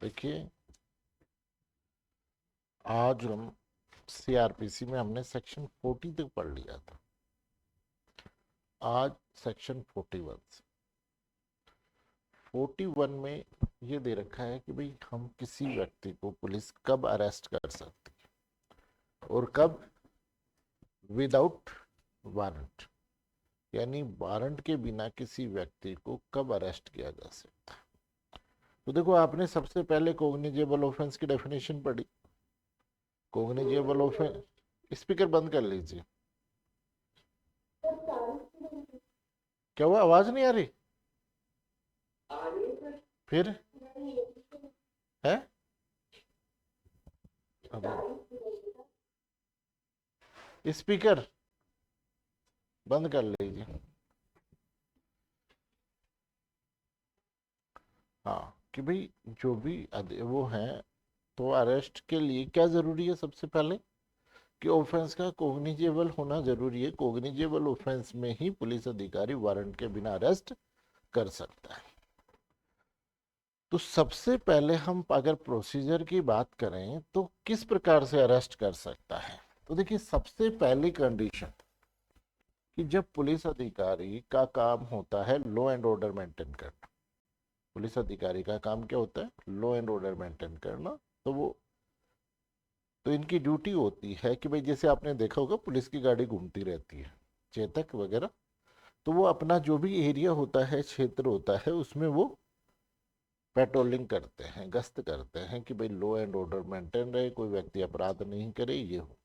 देखिए, आज हम सीआरपीसी में हमने सेक्शन 40 तक पढ़ लिया था। आज सेक्शन 41 से 41 में ये दे रखा है कि भाई हम किसी व्यक्ति को पुलिस कब अरेस्ट कर सकती है और कब विदाउट वारंट, यानी वारंट के बिना किसी व्यक्ति को कब अरेस्ट किया जा सकता है। तो देखो, आपने सबसे पहले कोग्निजेबल ऑफेंस की डेफिनेशन पढ़ी। कोग्निजेबल ऑफेंस, स्पीकर बंद कर लीजिए। क्या हुआ, आवाज नहीं आ रही? फिर है स्पीकर बंद कर लीजिए। हाँ, कि भाई जो भी वो है, तो अरेस्ट के लिए क्या जरूरी है? सबसे पहले कि ऑफेंस का कोग्निजेबल होना जरूरी है। कोग्निजेबल ऑफेंस में ही पुलिस अधिकारी वारंट के बिना अरेस्ट कर सकता है। तो सबसे पहले हम अगर प्रोसीजर की बात करें तो किस प्रकार से अरेस्ट कर सकता है, तो देखिए, सबसे पहली कंडीशन कि जब पुलिस अधिकारी का काम होता है लॉ एंड ऑर्डर मेंटेन करना। पुलिस अधिकारी का काम क्या होता है? लॉ एंड ऑर्डर मेंटेन करना। तो इनकी ड्यूटी होती है कि भाई, जैसे आपने देखा होगा पुलिस की गाड़ी घूमती रहती है, चेतक वगैरह, तो वो अपना जो भी एरिया होता है, क्षेत्र होता है, उसमें वो पेट्रोलिंग करते हैं, गश्त करते हैं कि भाई लॉ एंड ऑर्डर मेंटेन रहे, कोई व्यक्ति अपराध नहीं करे, ये हो।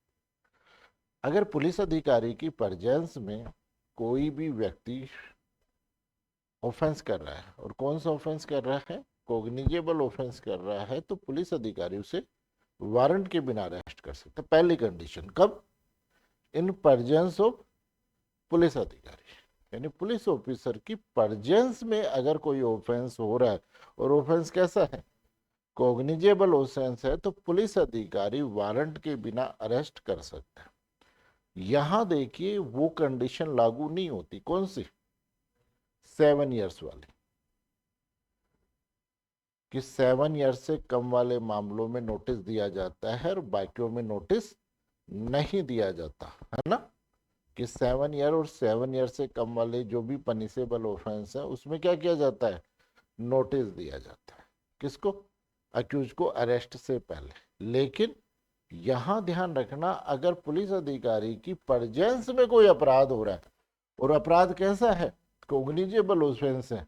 अगर पुलिस अधिकारी की प्रेजेंस में कोई भी व्यक्ति ऑफेंस कर रहा है, और कौन सा ऑफेंस कर रहा है? कोग्निजेबल ऑफेंस कर रहा है, तो पुलिस अधिकारी उसे वारंट के बिना अरेस्ट कर सकते। पहली कंडीशन कब? इन प्रेजेंस ऑफ पुलिस अधिकारी, यानी पुलिस ऑफिसर की प्रेजेंस में अगर कोई ऑफेंस हो रहा है, और ऑफेंस कैसा है? कोग्निजेबल ऑफेंस है, तो पुलिस अधिकारी वारंट के बिना अरेस्ट कर सकता है। यहां देखिए, वो कंडीशन लागू नहीं होती। कौन सी? 7 इयर्स वाली, कि 7 ईयर्स से कम वाले मामलों में नोटिस दिया जाता है और बाकियों में नोटिस नहीं दिया जाता है ना। कि 7 ईयर और 7 ईयर से कम वाले जो भी पनिशेबल ऑफेंस है, उसमें क्या किया जाता है? नोटिस दिया जाता है। किसको? अक्यूज को, अरेस्ट से पहले। लेकिन यहां ध्यान रखना, अगर पुलिस अधिकारी की प्रेजेंस में कोई अपराध हो रहा है, और अपराध कैसा है? कोग्निजेबल ऑफेंस है,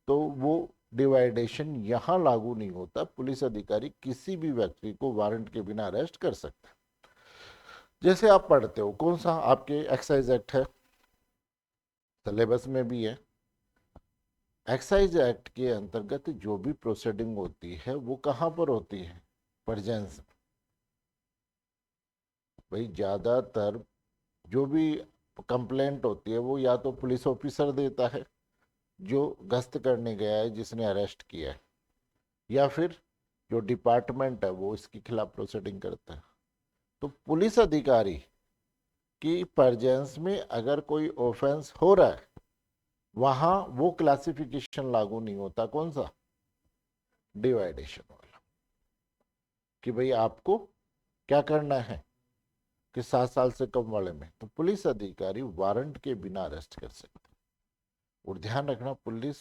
तो वो डिवाइडेशन यहां लागू नहीं होता। पुलिस अधिकारी किसी भी व्यक्ति को वारंट के बिना अरेस्ट कर सकता है। जैसे आप पढ़ते हो, कौन सा आपके एक्साइज एक्ट है, सिलेबस में भी है। एक्साइज एक्ट के अंतर्गत जो भी प्रोसीडिंग होती है, वो कहां पर होती है? प्रेजेंस। भाई, ज्यादातर जो भी कंप्लेंट होती है, वो या तो पुलिस ऑफिसर देता है जो गश्त करने गया है, जिसने अरेस्ट किया है, या फिर जो डिपार्टमेंट है वो इसके खिलाफ प्रोसीडिंग करता है। तो पुलिस अधिकारी की प्रेजेंस में अगर कोई ऑफेंस हो रहा है, वहां वो क्लासिफिकेशन लागू नहीं होता। कौन सा? डिवाइडेशन वाला। कि भाई आपको क्या करना है कि 7 साल से कम वाले में, तो पुलिस अधिकारी वारंट के बिना अरेस्ट कर सकते हैं। और ध्यान रखना, पुलिस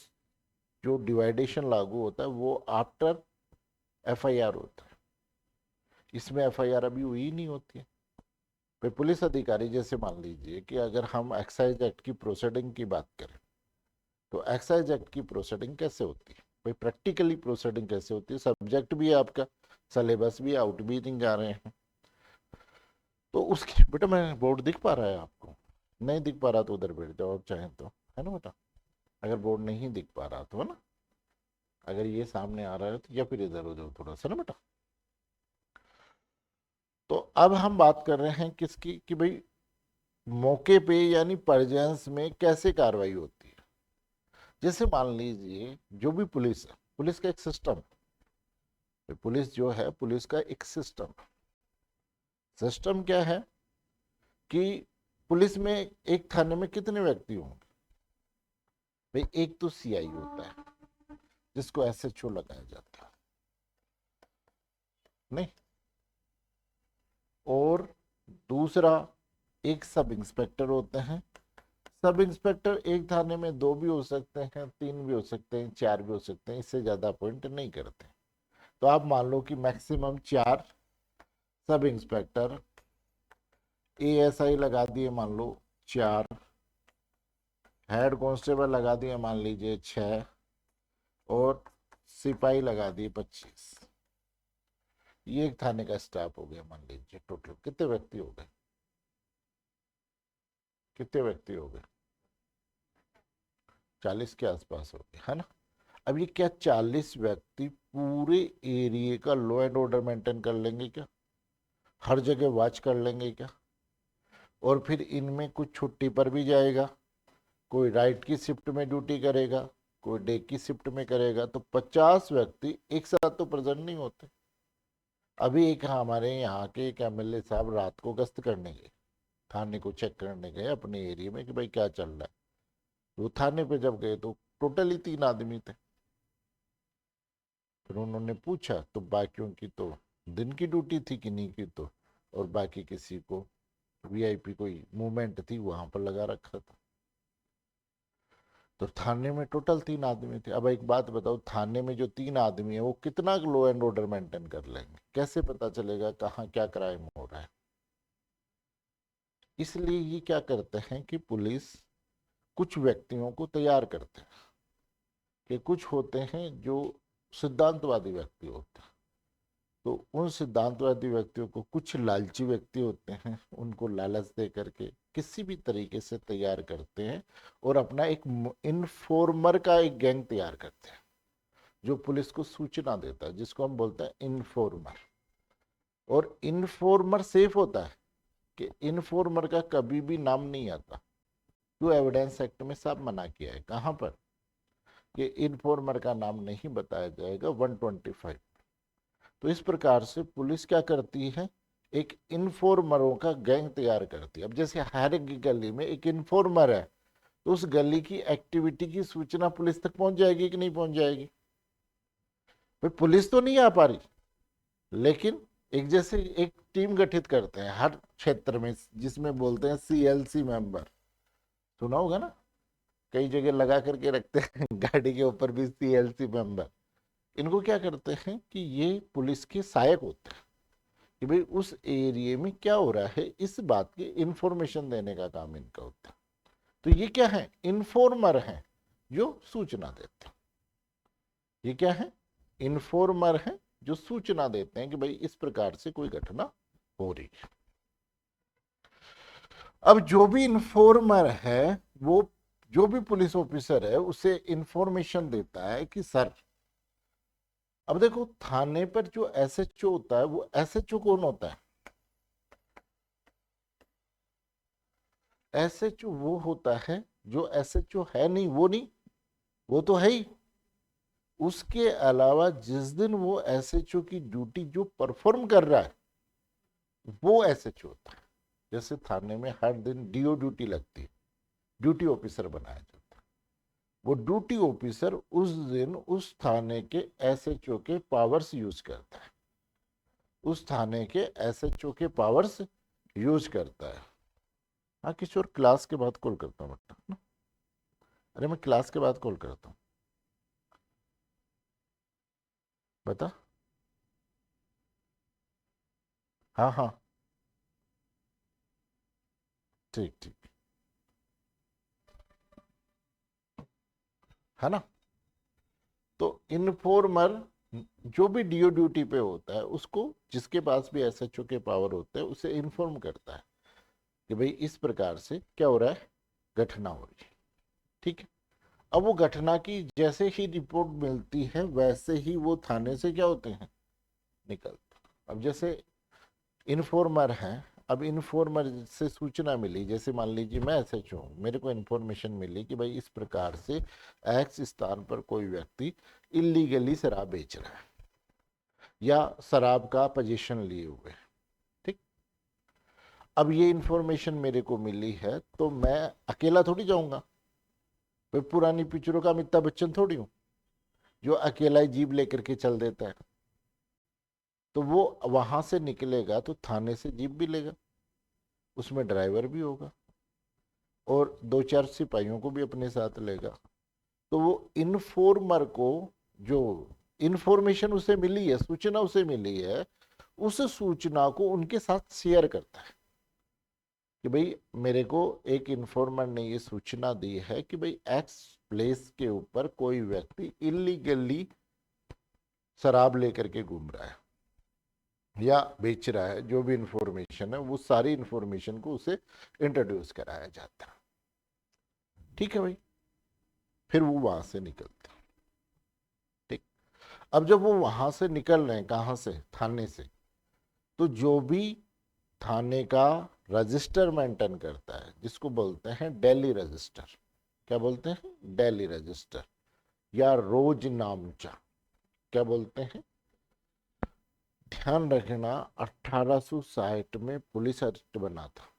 जो डिवाइडेशन लागू होता है वो आफ्टर एफआईआर होता है। इसमें एफआईआर अभी हुई नहीं होती है। फिर पुलिस अधिकारी, जैसे मान लीजिए कि अगर हम एक्साइज एक्ट की प्रोसीडिंग की बात करें, तो एक्साइज एक्ट की प्रोसीडिंग कैसे होती है? भाई, प्रैक्टिकली प्रोसीडिंग कैसे होती है? सब्जेक्ट भी है आपका, सिलेबस भी आउट भी नहीं जा रहे हैं। तो उसके बेटा, मैं बोर्ड दिख पा रहा है आपको? नहीं दिख पा रहा तो उधर बैठ जाओ आप चाहें तो, है ना बेटा? अगर बोर्ड नहीं दिख पा रहा तो, है ना? अगर ये सामने आ रहा है तो, या फिर इधर हो जाओ थोड़ा सा ना बेटा। तो अब हम बात कर रहे हैं किसकी, कि भाई मौके पे यानी प्रेजेंस में कैसे कार्रवाई होती है। जैसे मान लीजिए, जो भी पुलिस है, पुलिस का एक सिस्टम है। पुलिस जो है, पुलिस का एक सिस्टम। सिस्टम क्या है कि पुलिस में एक थाने में कितने व्यक्ति होंगे? भाई, एक तो सीआई होता है, जिसको एसएचओ लगाया जाता है। नहीं। और दूसरा, एक सब इंस्पेक्टर होते हैं। सब इंस्पेक्टर एक थाने में 2 भी हो सकते हैं, 3 भी हो सकते हैं, 4 भी हो सकते हैं, इससे ज्यादा अपॉइंट नहीं करते। तो आप मान लो कि मैक्सिमम 4 सब इंस्पेक्टर, एएसआई लगा दिए मान लो 4, हेड कांस्टेबल लगा दिए मान लीजिए 6, और सिपाही लगा दिए 25। ये एक थाने का स्टाफ हो गया। मान लीजिए टोटल कितने व्यक्ति हो गए? कितने व्यक्ति हो गए? 40 के आसपास हो गए, है ना। अब ये क्या 40 व्यक्ति पूरे एरिया का लॉ एंड ऑर्डर मेंटेन कर लेंगे क्या? हर जगह वॉच कर लेंगे क्या? और फिर इनमें कुछ छुट्टी पर भी जाएगा, कोई राइट की शिफ्ट में ड्यूटी करेगा, कोई डे की शिफ्ट में करेगा, तो 50 व्यक्ति एक साथ तो प्रेजेंट नहीं होते। अभी एक हमारे यहाँ के एक एमएलए साहब रात को गश्त करने गए, थाने को चेक करने गए अपने एरिया में कि भाई क्या चल रहा है। वो थाने पे जब गए तो टोटली 3 आदमी थे। फिर उन्होंने पूछा तो बाकियों की तो दिन की ड्यूटी थी, किन्हीं की तो, और बाकी किसी को वीआईपी कोई मूवमेंट थी वहां पर लगा रखा था। तो थाने में टोटल 3 आदमी थे। अब एक बात बताओ, थाने में जो 3 आदमी है वो कितना लॉ एंड ऑर्डर मेंटेन कर लेंगे? कैसे पता चलेगा कहाँ क्या क्राइम हो रहा है? इसलिए ये क्या करते हैं कि पुलिस कुछ व्यक्तियों को तैयार करते हैं, कि कुछ होते हैं जो सिद्धांतवादी व्यक्ति होते हैं। तो उन सिद्धांतवादी व्यक्तियों को कुछ लालची व्यक्ति होते हैं, उनको लालच दे करके किसी भी तरीके से तैयार करते हैं, और अपना एक इन्फॉर्मर का एक गैंग तैयार करते हैं, जो पुलिस को सूचना देता है, जिसको हम बोलते हैं इन्फॉर्मर। और इन्फॉर्मर सेफ होता है कि इन्फॉर्मर का कभी भी नाम नहीं आता। जो एविडेंस एक्ट में सब मना किया है, कहां पर? कि इन्फॉर्मर का नाम नहीं बताया जाएगा, 125। तो इस प्रकार से पुलिस क्या करती है, एक इन्फॉर्मरों का गैंग तैयार करती है। अब जैसे हर एक गली में एक इन्फॉर्मर है, तो उस गली की एक्टिविटी की सूचना पुलिस तक पहुंच जाएगी कि नहीं पहुंच जाएगी? भाई पुलिस तो नहीं आ पा रही, लेकिन एक जैसे एक टीम गठित करते हैं हर क्षेत्र में, जिसमें बोलते हैं सीएलसी मेंबर। सुना होगा ना, कई जगह लगा करके रखते हैं गाड़ी के ऊपर भी सीएलसी मेंबर। इनको क्या करते हैं कि ये पुलिस के सहायक होते हैं, कि भाई उस एरिया में क्या हो रहा है इस बात की इंफॉर्मेशन देने का काम इनका होता है। तो ये क्या है? इन्फॉर्मर हैं जो सूचना देते हैं। ये क्या है? इन्फॉर्मर हैं जो सूचना देते हैं कि भाई इस प्रकार से कोई घटना हो रही है। अब जो भी इन्फॉर्मर है, वो जो भी पुलिस ऑफिसर है उसे इंफॉर्मेशन देता है कि सर, अब देखो थाने पर जो एसएचओ होता है, वो एसएचओ कौन होता है? एसएचओ वो होता है जो एसएचओ है नहीं, वो नहीं, वो तो है ही। उसके अलावा जिस दिन वो एसएचओ की ड्यूटी जो परफॉर्म कर रहा है, वो एसएचओ होता है। जैसे थाने में हर दिन डीओ ड्यूटी लगती है, ड्यूटी ऑफिसर बनाया जाता है। वो ड्यूटी ऑफिसर उस दिन उस थाने के एसएचओ के पावर्स यूज करता है, उस थाने के एसएचओ के पावर्स यूज करता है। हाँ किशोर, क्लास के बाद कॉल करता हूँ बेटा, ना? अरे मैं क्लास के बाद कॉल करता हूँ, बता। हाँ हाँ, ठीक ठीक, है ना। तो इन्फॉर्मर जो भी डीओ ड्यूटी पे होता है, उसको जिसके पास भी एसएचओ के पावर होते हैं उसे इन्फॉर्म करता है कि भाई इस प्रकार से क्या हो रहा है, घटना हो रही है। ठीक है। अब वो घटना की जैसे ही रिपोर्ट मिलती है, वैसे ही वो थाने से क्या होते हैं, निकलते। अब जैसे इन्फॉर्मर है, अब इन्फॉर्मर से सूचना मिली, जैसे मान लीजिए मैं एसएचओ हूँ, मेरे को इन्फॉर्मेशन मिली कि भाई इस प्रकार से एक्स स्थान पर कोई व्यक्ति इलीगली शराब बेच रहा है या शराब का पोजीशन लिए हुए। ठीक। अब ये इन्फॉर्मेशन मेरे को मिली है, तो मैं अकेला थोड़ी जाऊंगा। भाई पुरानी पिक्चरों का अमिताभ बच्चन थोड़ी हूँ जो अकेला ही जीप लेकर के चल देता है। तो वो वहां से निकलेगा तो थाने से जीप भी लेगा, उसमें ड्राइवर भी होगा और दो चार सिपाहियों को भी अपने साथ लेगा। तो वो इन्फॉर्मर को, जो इन्फॉर्मेशन उसे मिली है, सूचना उसे मिली है, उस सूचना को उनके साथ शेयर करता है कि भाई मेरे को एक इन्फॉर्मर ने ये सूचना दी है कि भाई एक्स प्लेस के ऊपर कोई व्यक्ति इलीगली शराब लेकर के घूम रहा है या बेच रहा है। जो भी इंफॉर्मेशन है वो सारी इंफॉर्मेशन को उसे इंट्रोड्यूस कराया जाता है। ठीक है भाई, फिर वो वहां से निकलता। ठीक। अब जब वो वहां से निकल रहे हैं, कहां से, थाने से, तो जो भी थाने का रजिस्टर मेंटेन करता है, जिसको बोलते हैं डेली रजिस्टर, क्या बोलते हैं, डेली रजिस्टर या रोज नामचा, क्या बोलते हैं, ध्यान रखना 1860 में पुलिस एक्ट बना था।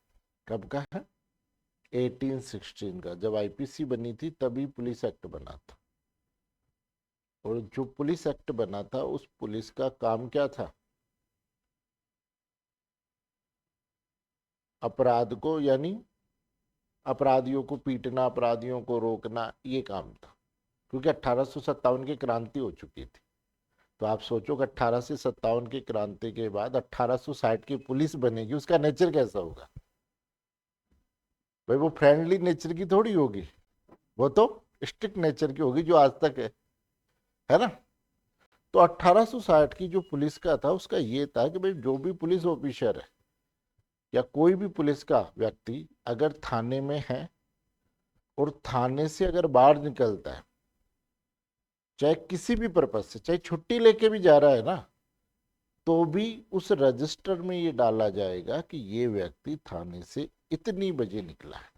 कब का है, 1816 का, जब आईपीसी बनी थी तभी पुलिस एक्ट बना था। और जो पुलिस एक्ट बना था उस पुलिस का काम क्या था, अपराध को, यानी अपराधियों को पीटना, अपराधियों को रोकना, ये काम था। क्योंकि 1857 की क्रांति हो चुकी थी। तो आप सोचो कि 1857 की क्रांति के बाद 1860 की पुलिस बनेगी, उसका नेचर कैसा होगा भाई, वो फ्रेंडली नेचर की थोड़ी होगी, वो तो स्ट्रिक्ट नेचर की होगी जो आज तक है ना। तो 1860 की जो पुलिस का था उसका ये था कि भाई जो भी पुलिस ऑफिसर है या कोई भी पुलिस का व्यक्ति अगर थाने में है और थाने से अगर बाहर निकलता है, चाहे किसी भी पर्पज से, चाहे छुट्टी लेके भी जा रहा है ना, तो भी उस रजिस्टर में ये डाला जाएगा कि ये व्यक्ति थाने से इतनी बजे निकला है।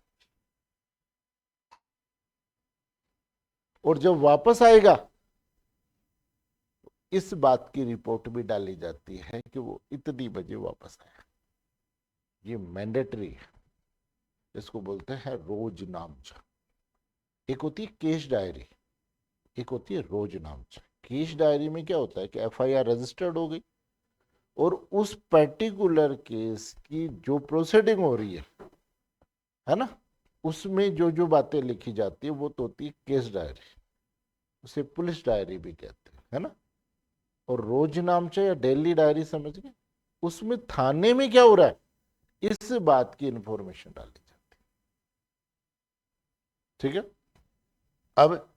और जब वापस आएगा इस बात की रिपोर्ट भी डाली जाती है कि वो इतनी बजे वापस आया। ये मैंडेटरी है, इसको बोलते हैं रोज नामचा। एक होती है केस डायरी, एक होती है रोज नामचा। केस डायरी में क्या होता है कि एफआईआर रजिस्टर्ड हो गई और उस पर्टिकुलर केस की जो प्रोसीडिंग हो रही है ना, उसमें जो जो बातें लिखी जाती है वो तो होती है केस डायरी, उसे पुलिस डायरी भी कहते हैं, है ना। और रोज नामचा या डेली डायरी समझ गए, उसमें थाने में क्या हो रहा है इस बात की इंफॉर्मेशन डाली जाती है। ठीक है। अब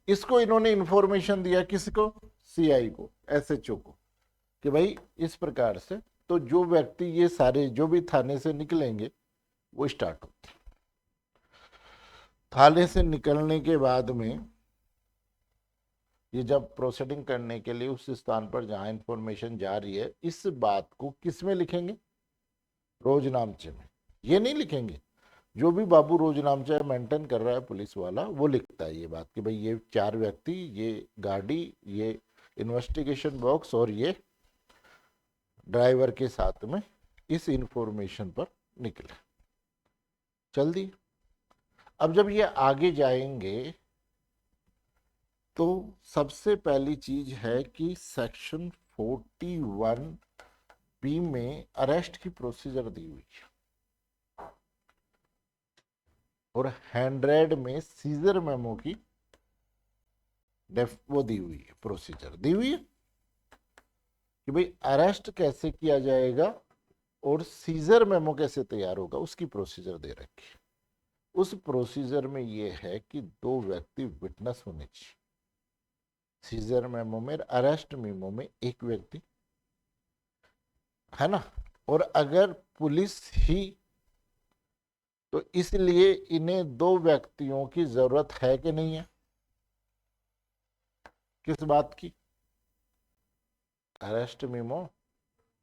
इसको इन्होंने इंफॉर्मेशन दिया किसको, सीआई को, एसएचओ को, कि भाई इस प्रकार से, तो जो व्यक्ति ये सारे जो भी थाने से निकलेंगे वो स्टार्ट होते। थाने से निकलने के बाद में ये जब प्रोसीडिंग करने के लिए उस स्थान पर जहां इंफॉर्मेशन जा रही है, इस बात को किस में लिखेंगे, रोजनामचे में। ये नहीं लिखेंगे, जो भी बाबू रोजनामचा मेंटेन कर रहा है पुलिस वाला, वो लिखता है ये बात कि भाई ये चार व्यक्ति, ये गाड़ी, ये इन्वेस्टिगेशन बॉक्स और ये ड्राइवर के साथ में इस इंफॉर्मेशन पर निकले, चल दी। अब जब ये आगे जाएंगे तो सबसे पहली चीज है कि सेक्शन 41 बी में अरेस्ट की प्रोसीजर दी हुई है और 100 में सीजर मेमो की वो दी हुई है, प्रोसीजर दी हुई है कि भाई अरेस्ट कैसे किया जाएगा और सीजर मेमो कैसे तैयार होगा, उसकी प्रोसीजर दे रखी है। उस प्रोसीजर में ये है कि दो व्यक्ति विटनेस होने चाहिए। सीजर मेमो में, अरेस्ट मेमो में एक व्यक्ति, है ना। और अगर पुलिस ही, तो इसलिए इन्हें दो व्यक्तियों की जरूरत है कि नहीं है, किस बात की, अरेस्ट मेमो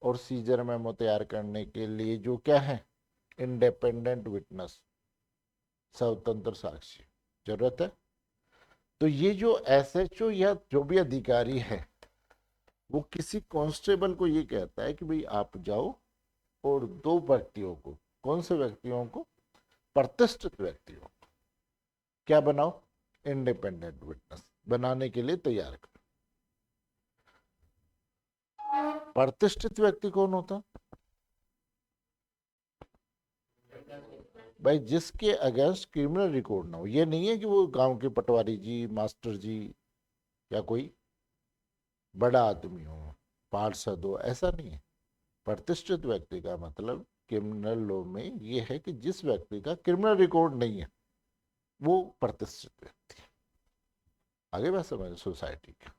और सीजर मेमो तैयार करने के लिए जो क्या है, इंडिपेंडेंट विटनेस, स्वतंत्र साक्षी जरूरत है। तो ये जो एसएचओ या जो भी अधिकारी है वो किसी कांस्टेबल को ये कहता है कि भाई आप जाओ और दो व्यक्तियों को, कौन से व्यक्तियों को, प्रतिष्ठित व्यक्तियों को क्या बनाओ, इंडिपेंडेंट विटनेस बनाने के लिए तैयार करो। प्रतिष्ठित व्यक्ति कौन होता? भाई जिसके अगेंस्ट क्रिमिनल रिकॉर्ड ना हो। ये नहीं है कि वो गांव के पटवारी जी, मास्टर जी, या कोई बड़ा आदमी हो, पार्षद हो, ऐसा नहीं है। प्रतिष्ठित व्यक्ति का मतलब क्रिमिनल लॉ में ये है कि जिस व्यक्ति का क्रिमिनल रिकॉर्ड नहीं है वो प्रतिष्ठित व्यक्ति। आगे बात समझ सोसाइटी का।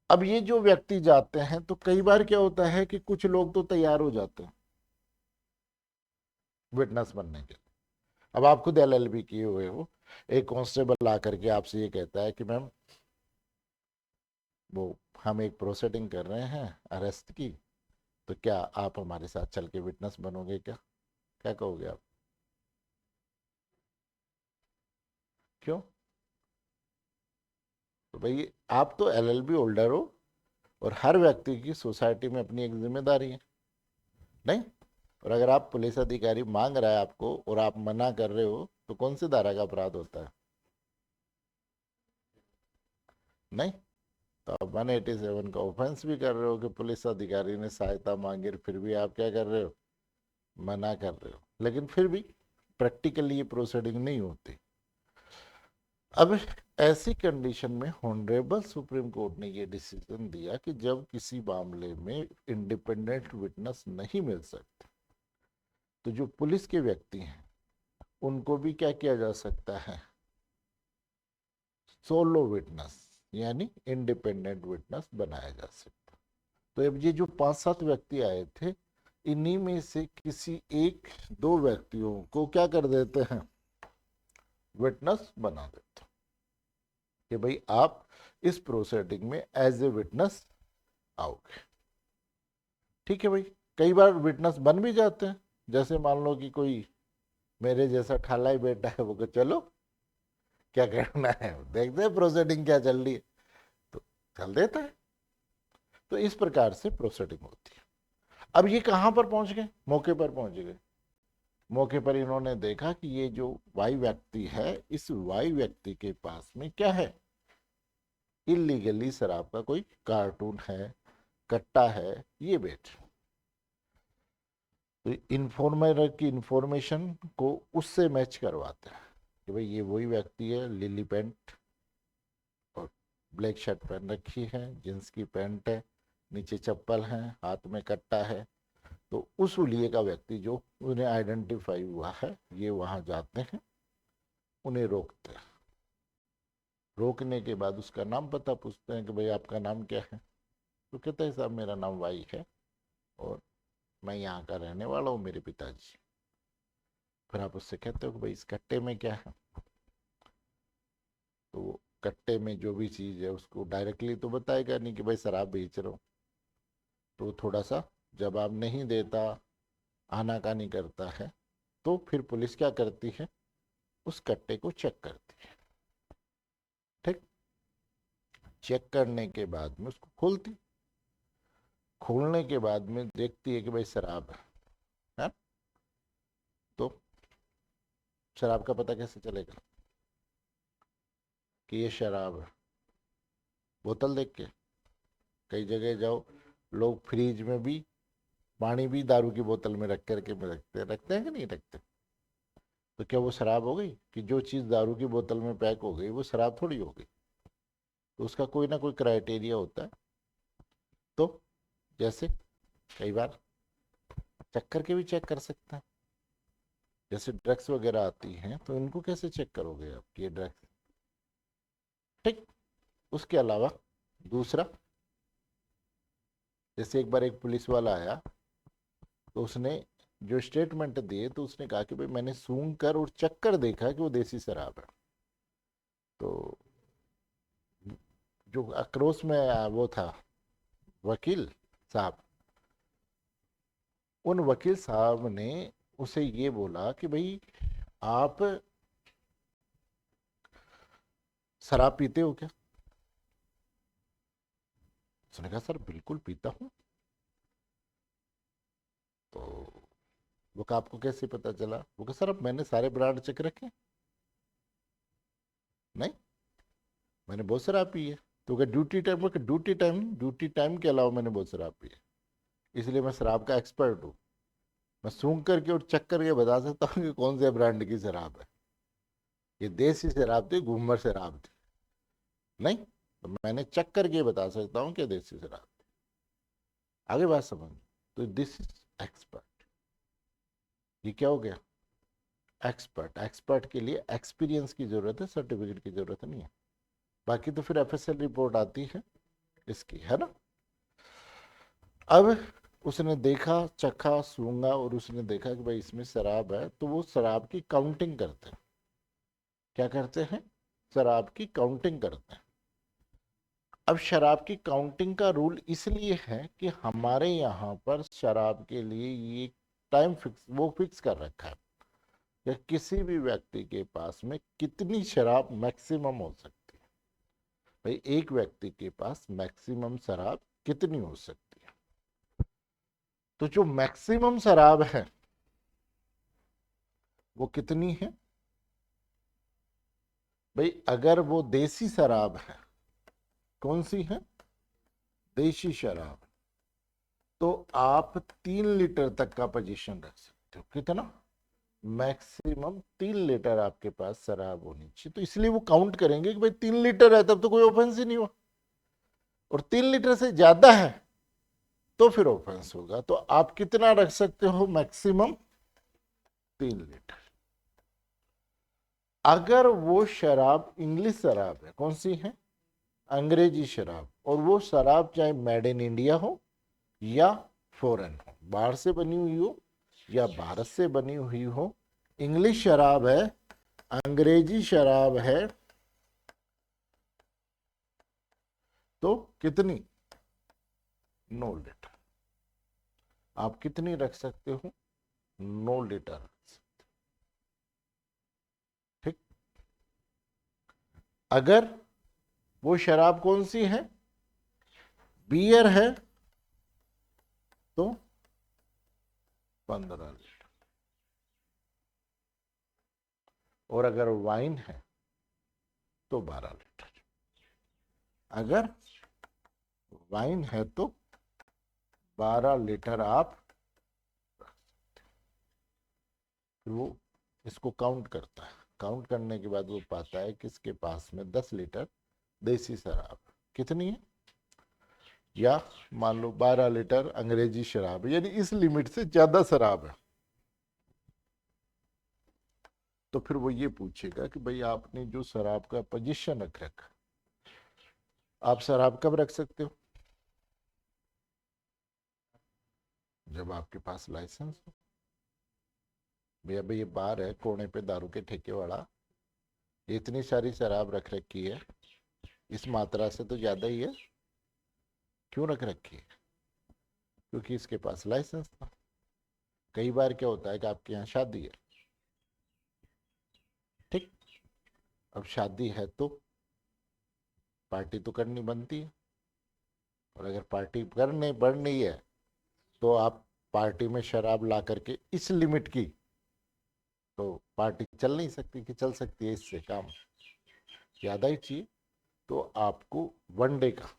अब ये जो व्यक्ति जाते हैं तो कई बार क्या होता है कि कुछ लोग तो तैयार हो जाते हैं विटनेस बनने के लिए। अब आप खुद एलएलबी किए हुए हो, एक कांस्टेबल आकर के आपसे ये कहता है कि मैम वो हम एक प्रोसीडिंग कर रहे हैं अरेस्ट की, तो क्या आप हमारे साथ चल के विटनेस बनोगे क्या? क्या कहोगे आप? क्यों? तो भाई आप तो एलएलबी होल्डर हो और हर व्यक्ति की सोसाइटी में अपनी एक जिम्मेदारी है, नहीं? और अगर आप पुलिस अधिकारी मांग रहा है आपको और आप मना कर रहे हो तो कौन सी धारा का अपराध होता है? नहीं? तो आप 187 का ऑफेंस भी कर रहे हो कि पुलिस अधिकारी ने सहायता मांगी, फिर भी आप क्या कर रहे हो? मना कर रहे हो। लेकिन फिर भी प्रैक्टिकली ये प्रोसीडिंग नहीं होती। अब ऐसी कंडीशन में ऑनरेबल सुप्रीम कोर्ट ने ये डिसीजन दिया कि जब किसी मामले में इंडिपेंडेंट विटनेस नहीं मिल सकते तो जो पुलिस के व्यक्ति हैं उनको भी क्या किया जा सकता है? सोलो विटनेस यानी इंडिपेंडेंट विटनेस बनाया जा सकता। तो अब ये जो 5-7 व्यक्ति आए थे, इन्हीं में से किसी एक दो व्यक्तियों को क्या कर देते हैं? विटनेस बना देते कि भाई आप इस प्रोसीडिंग में एज ए विटनेस आओगे। ठीक है भाई। कई बार विटनेस बन भी जाते हैं, जैसे मान लो कि कोई मेरे जैसा ठाला ही बेटा है, वो को चलो क्या करना है, देखते हैं प्रोसीडिंग क्या चल रही है, तो चल देता है। तो इस प्रकार से प्रोसीडिंग होती है। अब ये कहां पर पहुंच गए? मौके पर पहुंच गए। मौके पर इन्होंने देखा कि ये जो वाई व्यक्ति है, इस वाई व्यक्ति के पास में क्या है? इलीगली शराब का कोई कार्टून है, कट्टा है, ये बेच। तो इन्फॉर्मर की इंफॉर्मेशन को उससे मैच करवाते हैं कि भाई ये वही व्यक्ति है, लिली पेंट और ब्लैक शर्ट पहन रखी है, जींस की पैंट है, नीचे चप्पल है, हाथ में कट्टा है। तो उस हुलिये का व्यक्ति जो उन्हें आइडेंटिफाई हुआ है, ये वहां जाते हैं, उन्हें रोकते हैं। रोकने के बाद उसका नाम पता पूछते हैं कि भाई आपका नाम क्या है? तो कहता है साहब मेरा नाम वाई है और मैं यहाँ का रहने वाला हूँ, मेरे पिताजी। फिर आप उससे कहते हो कि भाई इस कट्टे में क्या है? तो वो कट्टे में जो भी चीज़ है उसको डायरेक्टली तो बताएगा नहीं कि भाई शराब बेच रहा हूँ। तो थोड़ा सा जवाब नहीं देता, आनाकानी करता है, तो फिर पुलिस क्या करती है? उस कट्टे को चेक करती है। ठीक। चेक करने के बाद में उसको खोलती, खोलने के बाद में देखती है कि भाई शराब है। तो शराब का पता कैसे चलेगा कि ये शराब है? बोतल देख के। कई जगह जाओ, लोग फ्रिज में भी पानी भी दारू की बोतल में रख करके रखते हैं कि नहीं रखते? तो क्या वो शराब हो गई? कि जो चीज़ दारू की बोतल में पैक हो गई वो शराब थोड़ी हो गई। तो उसका कोई ना कोई क्राइटेरिया होता है। तो जैसे कई बार चेक करके भी चेक कर सकते हैं। जैसे ड्रग्स वगैरह आती हैं तो इनको कैसे चेक करोगे आप ये ड्रग्स? ठीक। उसके अलावा दूसरा, जैसे एक बार एक पुलिस वाला आया तो उसने जो स्टेटमेंट दिए तो उसने कहा कि भाई मैंने सूंघ कर और चख कर देखा कि वो देसी शराब है। तो जो आक्रोश में वो था वकील साहब, उन वकील साहब ने उसे ये बोला कि भाई आप शराब पीते हो क्या? उसने कहा सर बिल्कुल पीता हूँ। तो वो कहा आपको कैसे पता चला? वो कहा सर अब मैंने सारे ब्रांड चेक रखे, नहीं मैंने बहुत शराब पी है। तो क्या ड्यूटी टाइम के अलावा मैंने बहुत शराब पी है, इसलिए मैं शराब का एक्सपर्ट हूँ। मैं सूंघ करके और चख करके बता सकता हूँ कि कौन से ब्रांड की शराब है। ये देसी शराब थी, घूमर शराब थी नहीं, तो मैंने चख करके बता सकता हूँ कि देसी शराब थी। आगे बात समझ। तो दिस इज एक्सपर्ट। ये क्या हो गया? एक्सपर्ट। एक्सपर्ट के लिए एक्सपीरियंस की जरूरत है, सर्टिफिकेट की जरूरत नहीं है। बाकी तो फिर एफएसएल रिपोर्ट आती है इसकी, है ना। अब उसने देखा, चखा, सूंघा और उसने देखा कि भाई इसमें शराब है, तो वो शराब की काउंटिंग करते हैं। क्या करते हैं? शराब की काउंटिंग करते हैं। अब शराब की काउंटिंग का रूल इसलिए है कि हमारे यहाँ पर शराब के लिए ये टाइम फिक्स कर रखा है कि किसी भी व्यक्ति के पास में कितनी शराब मैक्सिमम हो सकती है। भाई एक व्यक्ति के पास मैक्सिमम शराब कितनी हो सकती है? तो जो मैक्सिमम शराब है वो कितनी है? भाई अगर वो देसी शराब है, कौन सी है? देसी शराब, तो आप 3 लीटर तक का पोजीशन रख सकते हो। कितना? मैक्सिमम 3 लीटर आपके पास शराब होनी चाहिए। तो इसलिए वो काउंट करेंगे कि भाई 3 लीटर है तब तो कोई ऑफेंस ही नहीं हुआ, और 3 लीटर से ज्यादा है तो फिर ऑफेंस होगा। तो आप कितना रख सकते हो? Maximum 3 litre. अगर वो शराब इंग्लिश शराब है, कौन सी है? अंग्रेजी शराब, और वो शराब चाहे मेड इन इंडिया हो या फॉरेन हो, बाहर से बनी हुई हो या भारत से बनी हुई हो, इंग्लिश शराब है, अंग्रेजी शराब है, तो कितनी? 9 लीटर। आप कितनी रख सकते हो? 9 लीटर। ठीक। अगर वो शराब कौन सी है? बियर है, तो 15 लीटर। और अगर वाइन है तो 12 लीटर। अगर वाइन है तो 12 लीटर आप, फिर वो इसको काउंट करता है। काउंट करने के बाद वो पाता है कि इसके पास में 10 लीटर देसी शराब कितनी है, या मान लो 12 लीटर अंग्रेजी शराब, यानी इस लिमिट से ज्यादा शराब है। तो फिर वो ये पूछेगा कि भाई आपने जो शराब का पोजीशन रख रखा, आप शराब कब रख सकते हो? जब आपके पास लाइसेंस हो। भैया भाई ये बार है कोने पे दारू के ठेके वाला, इतनी सारी शराब रख रखी है, इस मात्रा से तो ज्यादा ही है। क्यों रख रखी है? क्योंकि इसके पास लाइसेंस था। कई बार क्या होता है कि आपके यहाँ शादी है, ठीक, अब शादी है तो पार्टी तो करनी बनती है, और अगर पार्टी करने बढ़नी है तो आप पार्टी में शराब ला करके इस लिमिट की, तो पार्टी चल नहीं सकती, कि चल सकती है इससे काम ज्यादा ही चाहिए। तो आपको 1 डे का,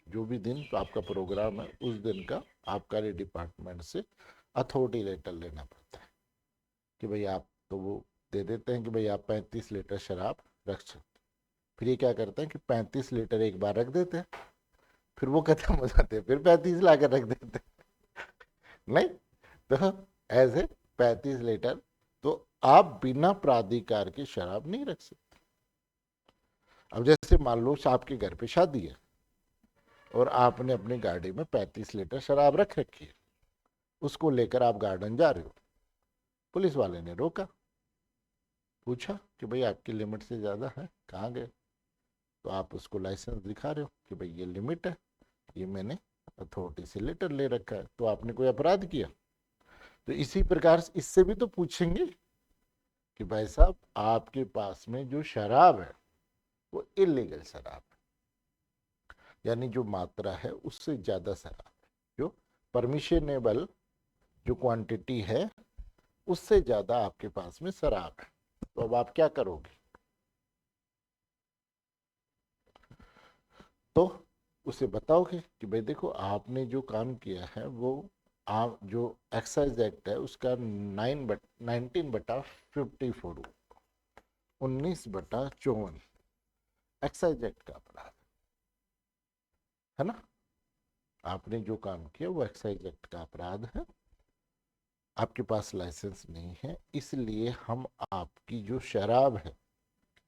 जो भी दिन तो आपका प्रोग्राम है उस दिन का आबकारी डिपार्टमेंट से अथॉरिटी लेटर लेना पड़ता है कि भाई आप, तो वो दे देते हैं कि भाई आप 35 लीटर शराब रख सकते। फिर ये क्या करते हैं कि 35 लीटर एक बार रख देते हैं, फिर वो खत्म हो जाते हैं, फिर 35 ला कर रख देते हैं। नहीं, तो ऐसे 35 लीटर तो आप बिना प्राधिकार की शराब नहीं रख सकते। अब जैसे मान लो आपके घर पे शादी है और आपने अपनी गाड़ी में 35 लीटर शराब रख रखी है, उसको लेकर आप गार्डन जा रहे हो, पुलिस वाले ने रोका, पूछा कि भाई आपकी लिमिट से ज़्यादा है, कहाँ गए? तो आप उसको लाइसेंस दिखा रहे हो कि भाई ये लिमिट है, ये मैंने अथॉरिटी से लेटर ले रखा है, तो आपने कोई अपराध किया? तो इसी प्रकार से इससे भी तो पूछेंगे कि भाई साहब आपके पास में जो शराब है वो इलीगल शराब है, यानी जो मात्रा है उससे ज़्यादा शराब है, जो परमिशनेबल जो क्वांटिटी है उससे ज़्यादा आपके पास में शराब है। तो अब आप क्या करोगे? तो उसे बताओगे कि भाई देखो आपने जो काम किया है वो, आप जो एक्साइज एक्ट है उसका 19/54, 19/54 एक्साइज एक्ट का अपराध है ना। आपने जो काम किया वो एक्साइज एक्ट का अपराध है, आपके पास लाइसेंस नहीं है, इसलिए हम आपकी जो शराब है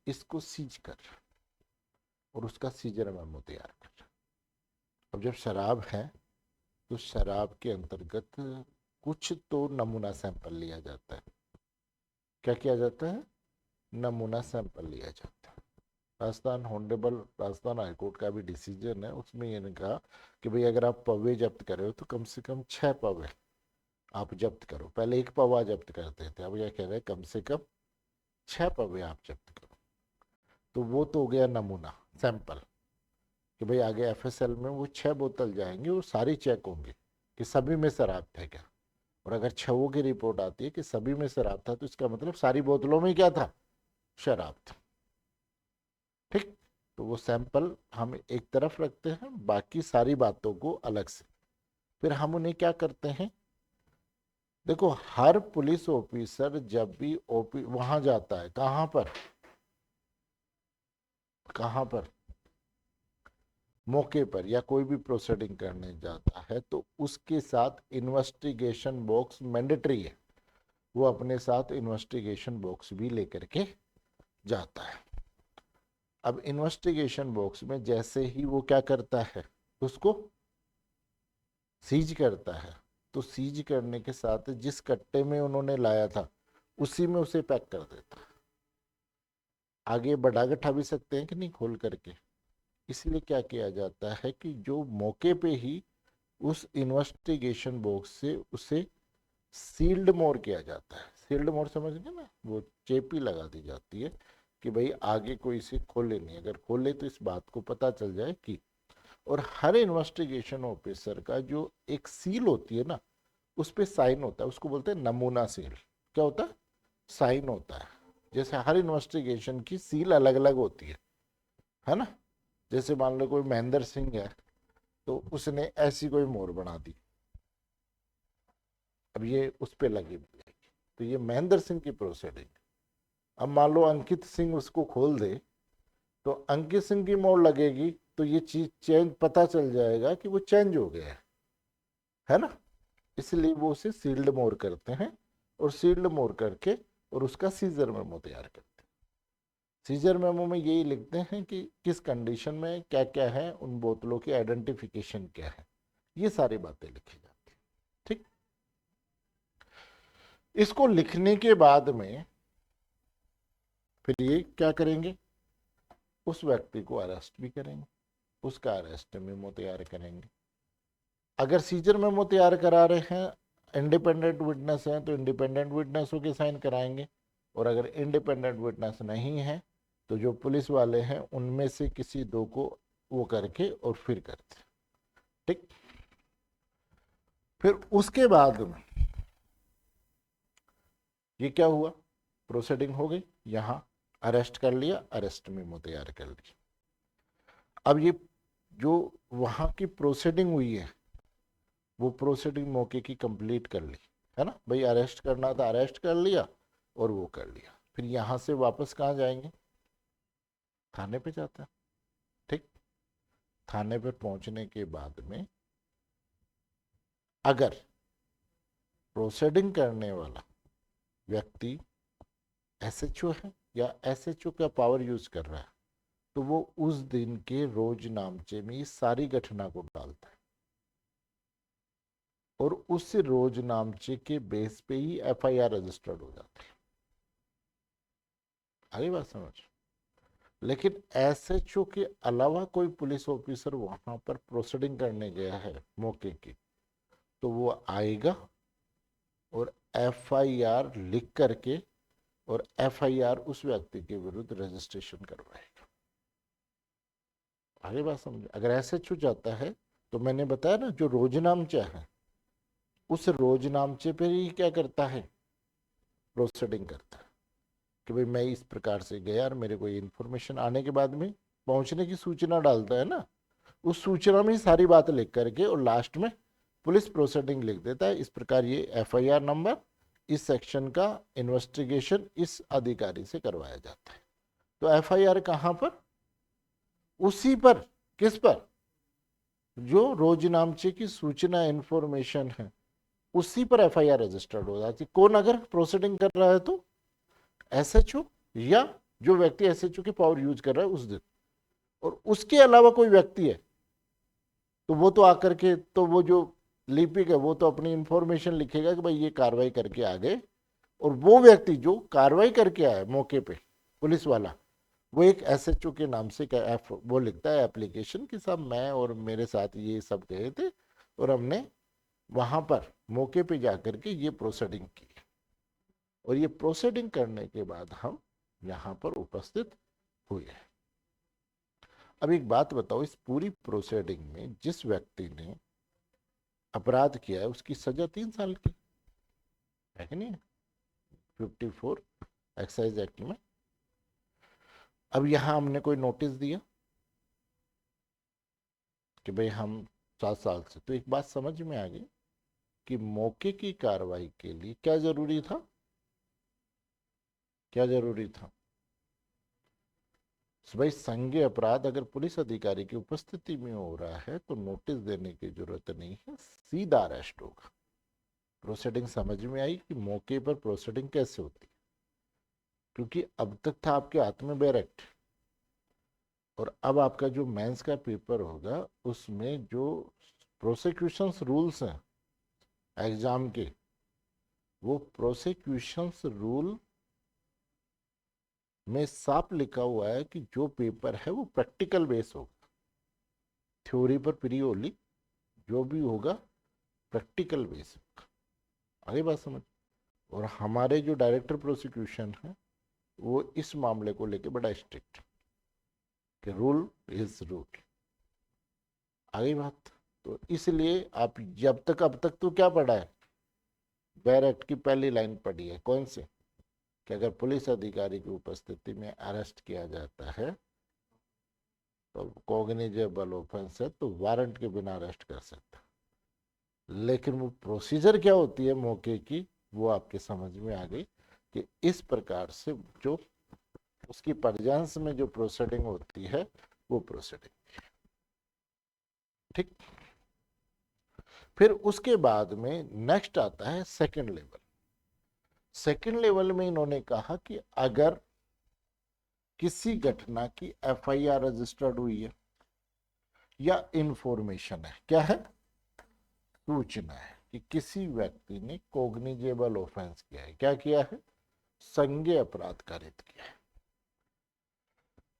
इसको सीज कर, और उसका सीजर मेमो तैयार कर। अब जब शराब है तो शराब के अंतर्गत कुछ तो नमूना सैंपल लिया जाता है। क्या किया जाता है? नमूना सैंपल लिया जाता है। राजस्थान हाईकोर्ट का भी डिसीजन है, उसमें ये कहा कि भाई अगर आप पौवे जब्त कर रहे हो तो कम से कम 6 पौवे आप जब्त करो। पहले 1 पौवा जब्त करते थे, अब यह कह रहे हैं कम से कम 6 पौवे आप जब्त करो। तो वो तो हो गया नमूना सैंपल, कि भाई आगे एफएसएल में वो 6 बोतल जाएंगे, वो सारी चेक होंगे कि सभी में शराब था क्या। और अगर 6 की रिपोर्ट आती है कि सभी में शराब था, तो इसका मतलब सारी बोतलों में क्या था? शराब था। ठीक। तो वो सैंपल हम एक तरफ रखते हैं, बाकी सारी बातों को अलग से। फिर हम उन्हें क्या करते हैं? देखो, हर पुलिस ऑफिसर जब भी ओपी वहां जाता है, कहां पर, कहां पर, मौके पर या कोई भी प्रोसीडिंग करने जाता है, तो उसके साथ इन्वेस्टिगेशन बॉक्स मैंडेटरी है। वो अपने साथ इन्वेस्टिगेशन बॉक्स भी लेकर के जाता है। अब इन्वेस्टिगेशन बॉक्स में जैसे ही वो क्या करता है, उसको सीज करता है, तो सीज करने के साथ जिस कट्टे में उन्होंने लाया था उसी में उसे पैक कर देता है। आगे बढ़ा के ठा भी सकते हैं कि नहीं खोल करके। इसलिए क्या किया जाता है कि जो मौके पे ही उस इन्वेस्टिगेशन बॉक्स से उसे सील्ड मोर किया जाता है। सील्ड मोर समझ गए ना, वो चेपी लगा दी जाती है कि भाई आगे कोई इसे खोले नहीं, अगर खोले तो इस बात को पता चल जाए कि। और हर इन्वेस्टिगेशन ऑफिसर का जो एक सील होती है ना, उस पे साइन होता है, उसको बोलते हैं नमूना सील। क्या होता है? साइन होता है। जैसे हर इन्वेस्टिगेशन की सील अलग अलग होती है ना। जैसे मान लो कोई महेंद्र सिंह है, तो उसने ऐसी कोई मोहर बना दी, अब ये उस पे लगी मिलेगी, तो ये महेंद्र सिंह की प्रोसीडिंग। अब मान लो अंकित सिंह उसको खोल दे, तो अंकित सिंह की मोहर लगेगी, तो ये चीज चेंज पता चल जाएगा कि वो चेंज हो गया है ना। इसलिए वो उसे सील्ड मोर करते हैं, और सील्ड मोर करके और उसका सीजर मेमो तैयार करते हैं। सीजर मेमो में यही लिखते हैं कि किस कंडीशन में क्या क्या है, उन बोतलों की आइडेंटिफिकेशन क्या है, ये सारी बातें लिखी जाती है। ठीक। इसको लिखने के बाद में फिर ये क्या करेंगे? उस व्यक्ति को अरेस्ट भी करेंगे, उसका अरेस्ट मेमो तैयार करेंगे। अगर सीजर मेमो तैयार करा रहे हैं, इंडिपेंडेंट विटनेस हैं, तो इंडिपेंडेंट विटनेसों के साइन कराएंगे। और अगर इंडिपेंडेंट विटनेस नहीं है, तो जो पुलिस वाले हैं उनमें से किसी दो को वो करके और फिर करते। ठीक। फिर उसके बाद में ये क्या हुआ? प्रोसीडिंग हो गई, यहां अरेस्ट कर लिया, अरेस्ट मेमो तैयार कर लिया। अब ये जो वहां की प्रोसीडिंग हुई है, वो प्रोसीडिंग मौके की कंप्लीट कर ली, है ना भाई। अरेस्ट करना था, अरेस्ट कर लिया, और वो कर लिया। फिर यहां से वापस कहाँ जाएंगे? थाने पे जाता है। ठीक। थाने पे पहुंचने के बाद में अगर प्रोसीडिंग करने वाला व्यक्ति एसएचओ है या एसएचओ का पावर यूज कर रहा है, तो वो उस दिन के रोज नामचे में इस सारी घटना को डालता है, और उस रोज नामचे के बेस पे ही एफआईआर रजिस्टर्ड हो जाती है। आगे बात समझ। लेकिन एसएचओ के अलावा कोई पुलिस ऑफिसर वहां पर प्रोसीडिंग करने गया है मौके की, तो वो आएगा और एफआईआर लिख करके और एफआईआर उस व्यक्ति के विरुद्ध रजिस्ट्रेशन करवाएगा। आगे बात समझे। अगर एसएचओ जाता है, तो मैंने बताया ना, जो रोजनामचा है उस रोजनामचे पे ही क्या करता है? प्रोसीडिंग करता है कि भाई मैं इस प्रकार से गया और मेरे को इन्फॉर्मेशन आने के बाद में पहुंचने की सूचना डालता है ना, उस सूचना में सारी बात लिख करके और लास्ट में पुलिस प्रोसीडिंग लिख देता है। इस प्रकार ये एफआईआर नंबर, इस सेक्शन का इन्वेस्टिगेशन इस अधिकारी से करवाया जाता है। तो एफआईआर कहां पर? उसी पर, किस पर? जो रोजनामचे की सूचना इंफॉर्मेशन है उसी पर एफआईआर रजिस्टर्ड हो जाती। कौन अगर प्रोसीडिंग कर रहा है तो एसएचओ, या जो व्यक्ति एसएचओ की पावर यूज कर रहा है उस दिन। और उसके अलावा कोई व्यक्ति है तो वो तो आकर के, तो वो जो लिपिक है वो तो अपनी इंफॉर्मेशन लिखेगा कि भाई ये कार्रवाई करके आ गए, और वो व्यक्ति जो कार्रवाई करके आया मौके पे, पुलिस वाला, वो एक एसएचओ के नाम से वो लिखता है एप्लीकेशन कि साहब मैं और मेरे साथ ये सब गए थे और हमने वहां पर मौके पे जाकर के ये प्रोसीडिंग की, और ये प्रोसीडिंग करने के बाद हम यहाँ पर उपस्थित हुए। अब एक बात बताओ, इस पूरी प्रोसीडिंग में जिस व्यक्ति ने अपराध किया है उसकी सजा 3 साल की है कि नहीं? 54 एक्साइज एक्ट में। अब यहां हमने कोई नोटिस दिया कि भाई हम 7 साल से, तो एक बात समझ में आ गई कि मौके की कार्रवाई के लिए क्या जरूरी था? क्या जरूरी था? भाई संज्ञेय अपराध अगर पुलिस अधिकारी की उपस्थिति में हो रहा है तो नोटिस देने की जरूरत नहीं है, सीधा अरेस्ट होगा। प्रोसीडिंग समझ में आई कि मौके पर प्रोसीडिंग कैसे होती है? क्योंकि अब तक था आपके हाथ में बैरेक्ट, और अब आपका जो मेंस का पेपर होगा उसमें जो प्रोसिक्यूशंस रूल्स हैं एग्जाम के, वो प्रोसिक्यूशंस रूल में साफ लिखा हुआ है कि जो पेपर है वो प्रैक्टिकल बेस होगा, थ्योरी पर प्रियोली जो भी होगा प्रैक्टिकल बेस होगा। आगे बात समझ। और हमारे जो डायरेक्टर प्रोसिक्यूशन है वो इस मामले को लेके बड़ा स्ट्रिक्ट कि रूल इज रूल। आगे बात। तो इसलिए आप जब तक, अब तक तो क्या पढ़ा है? बैर एक्ट की पहली लाइन पढ़ी है, कौन सी? कि अगर पुलिस अधिकारी की उपस्थिति में अरेस्ट किया जाता है तो कॉग्निजेबल ऑफेंस है, तो वारंट के बिना अरेस्ट कर सकता है। लेकिन वो प्रोसीजर क्या होती है मौके की, वो आपके समझ में आ गई कि इस प्रकार से जो उसकी पर्जांस में जो प्रोसीडिंग होती है वो प्रोसीडिंग। ठीक। फिर उसके बाद में नेक्स्ट आता है सेकंड लेवल। सेकंड लेवल में इन्होंने कहा कि अगर किसी घटना की एफआईआर रजिस्टर्ड हुई है या इंफॉर्मेशन है, क्या है? सूचना है कि किसी व्यक्ति ने कॉग्निजेबल ऑफेंस किया है। क्या किया है? संज्ञेय अपराध कारित किया है।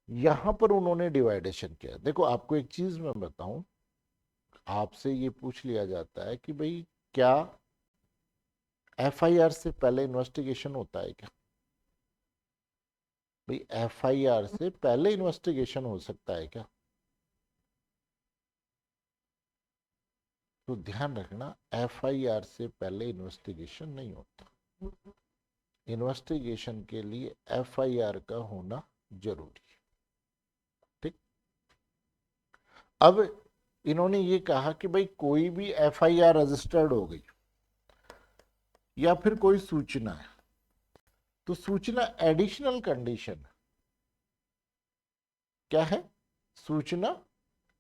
यहां पर उन्होंने डिवाइडेशन किया। देखो आपको एक चीज मैं बताऊं, आपसे ये पूछ लिया जाता है कि भाई क्या एफआईआर से पहले इन्वेस्टिगेशन होता है क्या? भाई एफआईआर से पहले इन्वेस्टिगेशन हो सकता है क्या? तो ध्यान रखना, एफआईआर से पहले इन्वेस्टिगेशन नहीं होता। इन्वेस्टिगेशन के लिए एफआईआर का होना जरूरी है। ठीक। अब इन्होंने ये कहा कि भाई कोई भी एफआईआर रजिस्टर्ड हो गई या फिर कोई सूचना है, तो सूचना एडिशनल कंडीशन क्या है? सूचना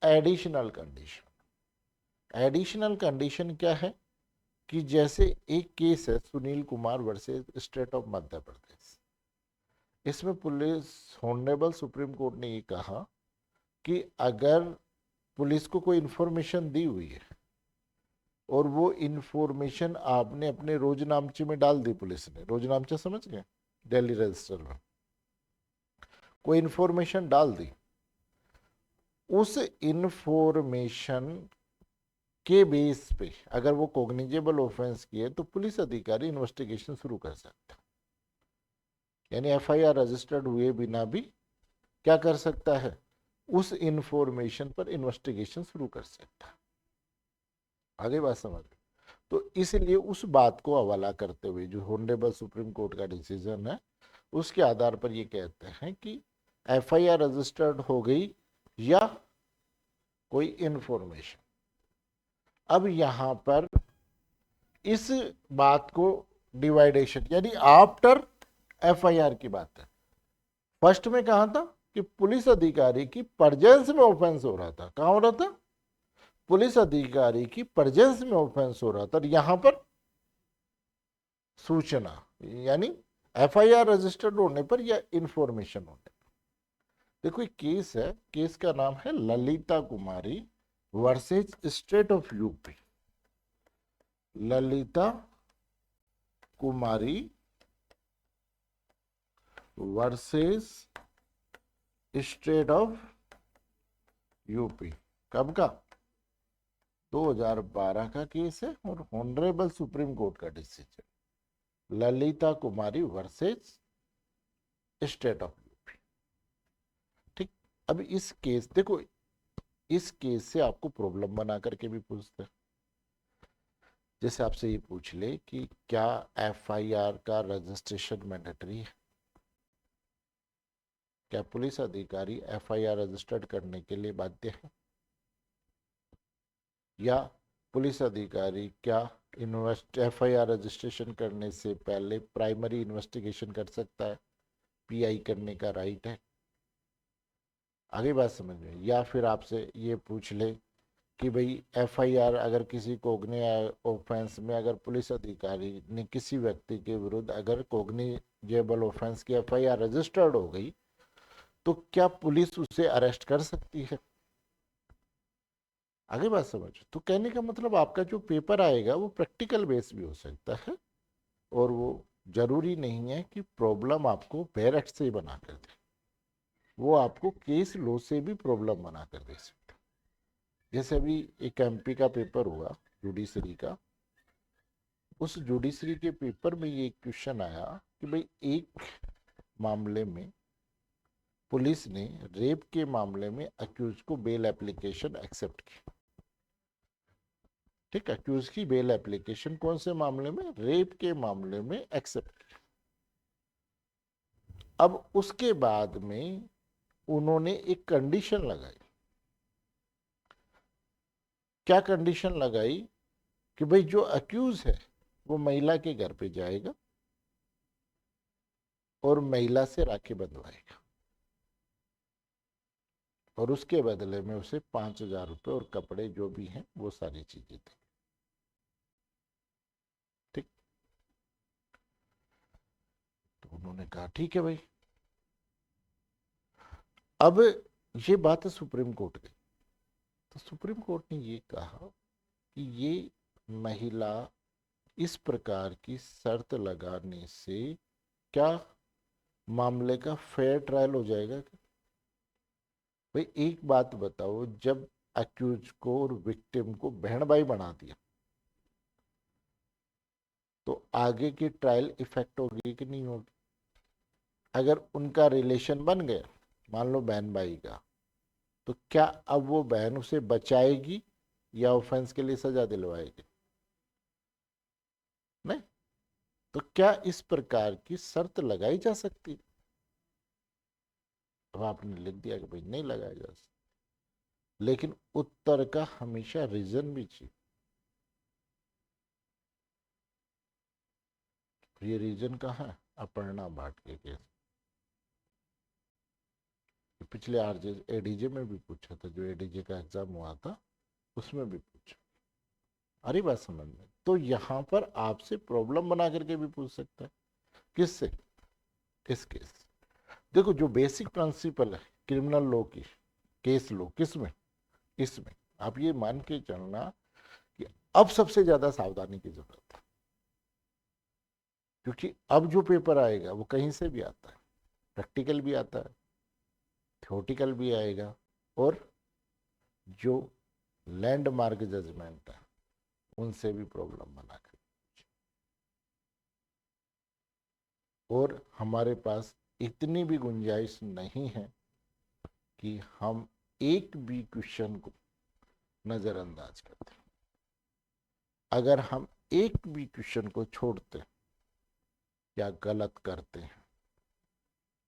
एडिशनल कंडीशन। एडिशनल कंडीशन क्या है? कि जैसे एक केस है Sunil Kumar versus state of Madhya Pradesh. इसमें पुलिस, ऑनरेबल सुप्रीम कोर्ट ने ये कहा कि अगर पुलिस को कोई इंफॉर्मेशन दी हुई है और वो इंफॉर्मेशन आपने अपने रोजनामचे में डाल दी, पुलिस ने रोजनामचा समझ गए, दिल्ली रजिस्टर में कोई इंफॉर्मेशन डाल दी, उस इंफॉर्मेशन के बेस पे अगर वो कॉग्निजेबल ऑफेंस किए तो पुलिस अधिकारी इन्वेस्टिगेशन शुरू कर सकता है। यानी एफआईआर रजिस्टर्ड हुए बिना भी क्या कर सकता है? उस इंफॉर्मेशन पर इन्वेस्टिगेशन शुरू कर सकता है। आगे बात समझ। तो इसलिए उस बात को हवाला करते हुए जो ऑनरेबल सुप्रीम कोर्ट का डिसीजन है उसके आधार पर ये कहते हैं कि एफआईआर रजिस्टर्ड हो गई या कोई इंफॉर्मेशन। अब यहां पर इस बात को डिवाइडेशन यानी आफ्टर एफआईआर की बात है। फर्स्ट में कहा था कि पुलिस अधिकारी की प्रेजेंस में ऑफेंस हो रहा था। कहां हो रहा था? पुलिस अधिकारी की प्रेजेंस में ऑफेंस हो रहा था। यहां पर सूचना यानी एफआईआर रजिस्टर्ड होने पर या इंफॉर्मेशन होने पर। देखो एक केस है, केस का नाम है Lalita Kumari versus state of UP. Lalita Kumari versus state of UP. कब का? 2012 का केस है और ऑनरेबल सुप्रीम कोर्ट का decision. Lalita Kumari versus state of UP. ठीक। अब इस केस देखो, इस केस से आपको प्रॉब्लम बना करके भी पूछते हैं। जैसे आपसे ये पूछ ले कि क्या एफआईआर का रजिस्ट्रेशन मैंडेटरी है? क्या पुलिस अधिकारी एफआईआर रजिस्टर्ड करने के लिए बाध्य है? या पुलिस अधिकारी क्या एफआईआर रजिस्ट्रेशन करने से पहले प्राइमरी इन्वेस्टिगेशन कर सकता है? पीआई करने का राइट है? आगे बात समझ में? या फिर आपसे ये पूछ ले कि भाई एफआईआर अगर किसी कोग्निजेबल ऑफेंस में अगर पुलिस अधिकारी ने किसी व्यक्ति के विरुद्ध अगर कोग्निजेबल ऑफेंस की एफआईआर रजिस्टर्ड हो गई तो क्या पुलिस उसे अरेस्ट कर सकती है? आगे बात समझ? तो कहने का मतलब आपका जो पेपर आएगा वो प्रैक्टिकल बेस भी हो सकता है और वो जरूरी नहीं है कि प्रॉब्लम आपको बैरक्ट से ही बना कर दे, वो आपको केस लॉ से भी प्रॉब्लम बना कर दे सकता है। जैसे अभी एक एमपी का पेपर हुआ जुडिशरी का, उस जुडिशरी के पेपर में ये क्वेश्चन आया कि भाई एक मामले में पुलिस ने रेप के मामले में अक्यूज को बेल एप्लीकेशन एक्सेप्ट की। ठीक है, अक्यूज की बेल एप्लीकेशन कौन से मामले में? रेप के मामले में एक्सेप्ट की। अब उसके बाद में उन्होंने एक कंडीशन लगाई। क्या कंडीशन लगाई? कि भाई जो अक्यूज है वो महिला के घर पे जाएगा और महिला से राखी बंधवाएगा और उसके बदले में उसे 5,000 रुपए और कपड़े जो भी हैं वो सारी चीजें देंगे। ठीक। तो उन्होंने कहा ठीक है भाई। अब ये बात है सुप्रीम कोर्ट गई, तो सुप्रीम कोर्ट ने ये कहा कि ये महिला इस प्रकार की शर्त लगाने से क्या मामले का फेयर ट्रायल हो जाएगा? भाई एक बात बताओ, जब अक्यूज को और विक्टिम को बहन भाई बना दिया तो आगे की ट्रायल इफेक्ट होगी कि नहीं होगी? अगर उनका रिलेशन बन गया, मान लो बहन भाई का, तो क्या अब वो बहन उसे बचाएगी या ऑफेंस के लिए सजा दिलवाएगी? नहीं। तो क्या इस प्रकार की शर्त लगाई जा सकती है? अब आपने लिख दिया कि भाई नहीं लगाया जा सकता, लेकिन उत्तर का हमेशा रीजन भी चाहिए। ये रीजन कहाँ है? अपर्णा भाट के केस। पिछले आरजे एडीजे में भी पूछा था, जो एडीजे का एग्जाम हुआ था उसमें भी पूछा। अरे बात समझ में? तो यहाँ पर आपसे प्रॉब्लम बना करके भी पूछ सकता है। किससे? इस केस। देखो जो बेसिक प्रिंसिपल है क्रिमिनल लॉ की, केस लॉ, किसमें? इसमें आप ये मान के चलना कि अब सबसे ज्यादा सावधानी की जरूरत है, क्योंकि अब जो पेपर आएगा वो कहीं से भी आता है, प्रैक्टिकल भी आता है, थ्योरेटिकल भी आएगा, और जो लैंडमार्क जजमेंट है उनसे भी प्रॉब्लम बना कर। और हमारे पास इतनी भी गुंजाइश नहीं है कि हम एक भी क्वेश्चन को नजरअंदाज करते। अगर हम एक भी क्वेश्चन को छोड़ते या गलत करते हैं,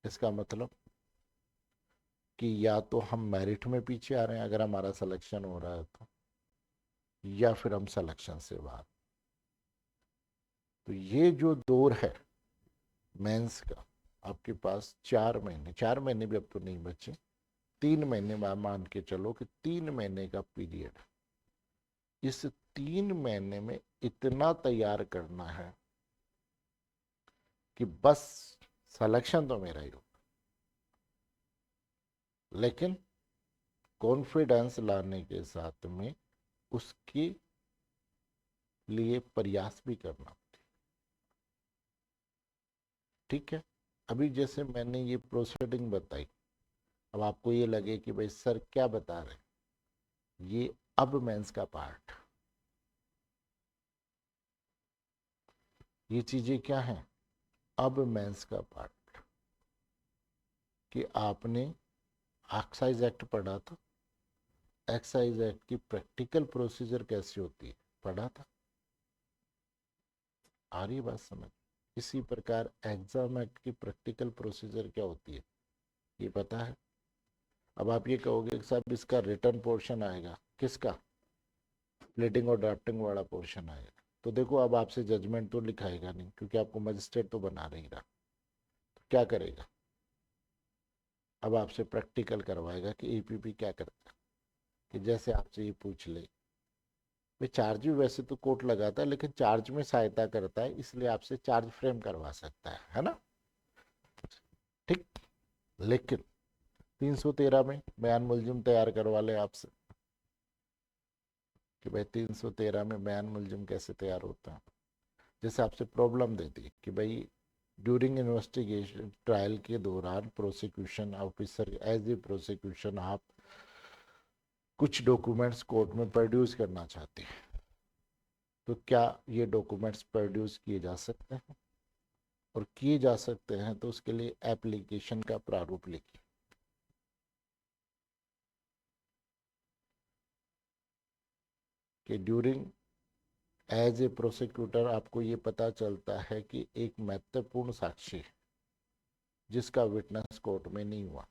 इसका मतलब कि या तो हम मेरिट में पीछे आ रहे हैं अगर हमारा सिलेक्शन हो रहा है तो, या फिर हम सिलेक्शन से बाहर। तो ये जो दौर है मेंस का, आपके पास 4 महीने, 4 महीने भी अब तो नहीं बचे, 3 महीने में मान के चलो कि 3 महीने का पीरियड, इस 3 महीने में इतना तैयार करना है कि बस सिलेक्शन तो मेरा ही हो, लेकिन कॉन्फिडेंस लाने के साथ में उसके लिए प्रयास भी करना। ठीक है, अभी जैसे मैंने ये प्रोसीडिंग बताई, अब आपको ये लगे कि भाई सर क्या बता रहे हैं, ये अब मेंस का पार्ट, ये चीजें क्या हैं, अब मेंस का पार्ट। कि आपने एक्साइज एक्ट पढ़ा था, एक्साइज एक्ट की प्रैक्टिकल प्रोसीजर कैसी होती है पढ़ा था, आ रही बात समझ। इसी प्रकार एग्जाम एक्ट की प्रैक्टिकल प्रोसीजर क्या होती है ये पता है। अब आप ये कहोगे कि साहब इसका रिटर्न पोर्शन आएगा, किसका, प्लेटिंग और ड्राफ्टिंग वाला पोर्शन आएगा। तो देखो अब आपसे जजमेंट तो लिखाएगा नहीं, क्योंकि आपको मजिस्ट्रेट तो बना नहीं रहा, तो क्या करेगा, अब आपसे प्रैक्टिकल करवाएगा कि ईपीपी क्या करता है। कि जैसे आपसे ये पूछ ले, भाई चार्ज भी वैसे तो कोर्ट लगाता है, लेकिन चार्ज में सहायता करता है, इसलिए आपसे चार्ज फ्रेम करवा सकता है ना। ठीक, लेकिन 313 में बयान मुलजिम तैयार करवा ले आपसे, कि भाई 313 में बयान मुलजिम कैसे तैयार होता है। जैसे आपसे प्रॉब्लम देती कि भाई ड्यूरिंग इन्वेस्टिगेशन ट्रायल के दौरान prosecution officer as a prosecution आप कुछ डॉक्यूमेंट्स कोर्ट में प्रोड्यूस करना चाहते हैं, तो क्या ये डॉक्यूमेंट्स प्रोड्यूस किए जा सकते हैं, और किए जा सकते हैं तो उसके लिए एप्लीकेशन का प्रारूप लिखिए। कि ड्यूरिंग एज ए प्रोसिक्यूटर आपको ये पता चलता है कि एक महत्वपूर्ण साक्षी जिसका विटनेस कोर्ट में नहीं हुआ,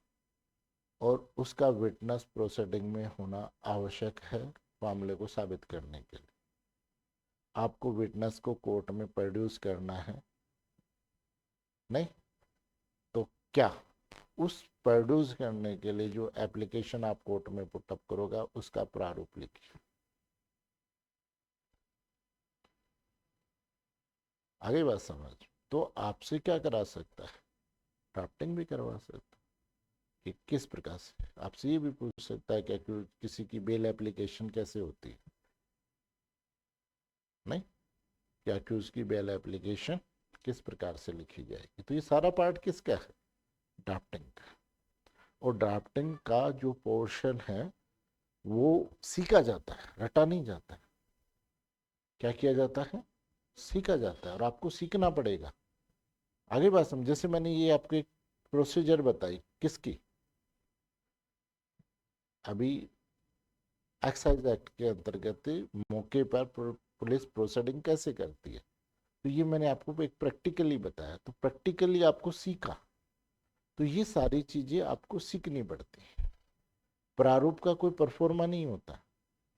और उसका विटनेस प्रोसीडिंग में होना आवश्यक है मामले को साबित करने के लिए, आपको विटनेस को कोर्ट में प्रोड्यूस करना है नहीं, तो क्या उस प्रोड्यूस करने के लिए जो एप्लीकेशन आप कोर्ट में पुटअप करोगे उसका प्रारूप लिखिए। आगे बात समझ। तो आपसे क्या करा सकता है, ड्राफ्टिंग भी करवा सकता है। कि किस प्रकार से, आपसे ये भी पूछ सकता है क्या कि किसी की बेल एप्लीकेशन कैसे होती है, नहीं, क्या कि उसकी बेल एप्लीकेशन किस प्रकार से लिखी जाएगी। तो ये सारा पार्ट किसका है, ड्राफ्टिंग का। और ड्राफ्टिंग का जो पोर्शन है वो सीखा जाता है, रटा नहीं जाता है। क्या किया जाता है, सीखा जाता है, और आपको सीखना पड़ेगा। आगे बात समझ। जैसे मैंने ये आपको एक प्रोसीजर बताई किसकी, अभी एक्साइज एक्ट के अंतर्गत मौके पर पुलिस प्रोसीडिंग कैसे करती है, तो ये मैंने आपको एक प्रैक्टिकली बताया, तो प्रैक्टिकली आपको सीखा। तो ये सारी चीजें आपको सीखनी पड़ती है। प्रारूप का कोई परफॉर्मा नहीं होता,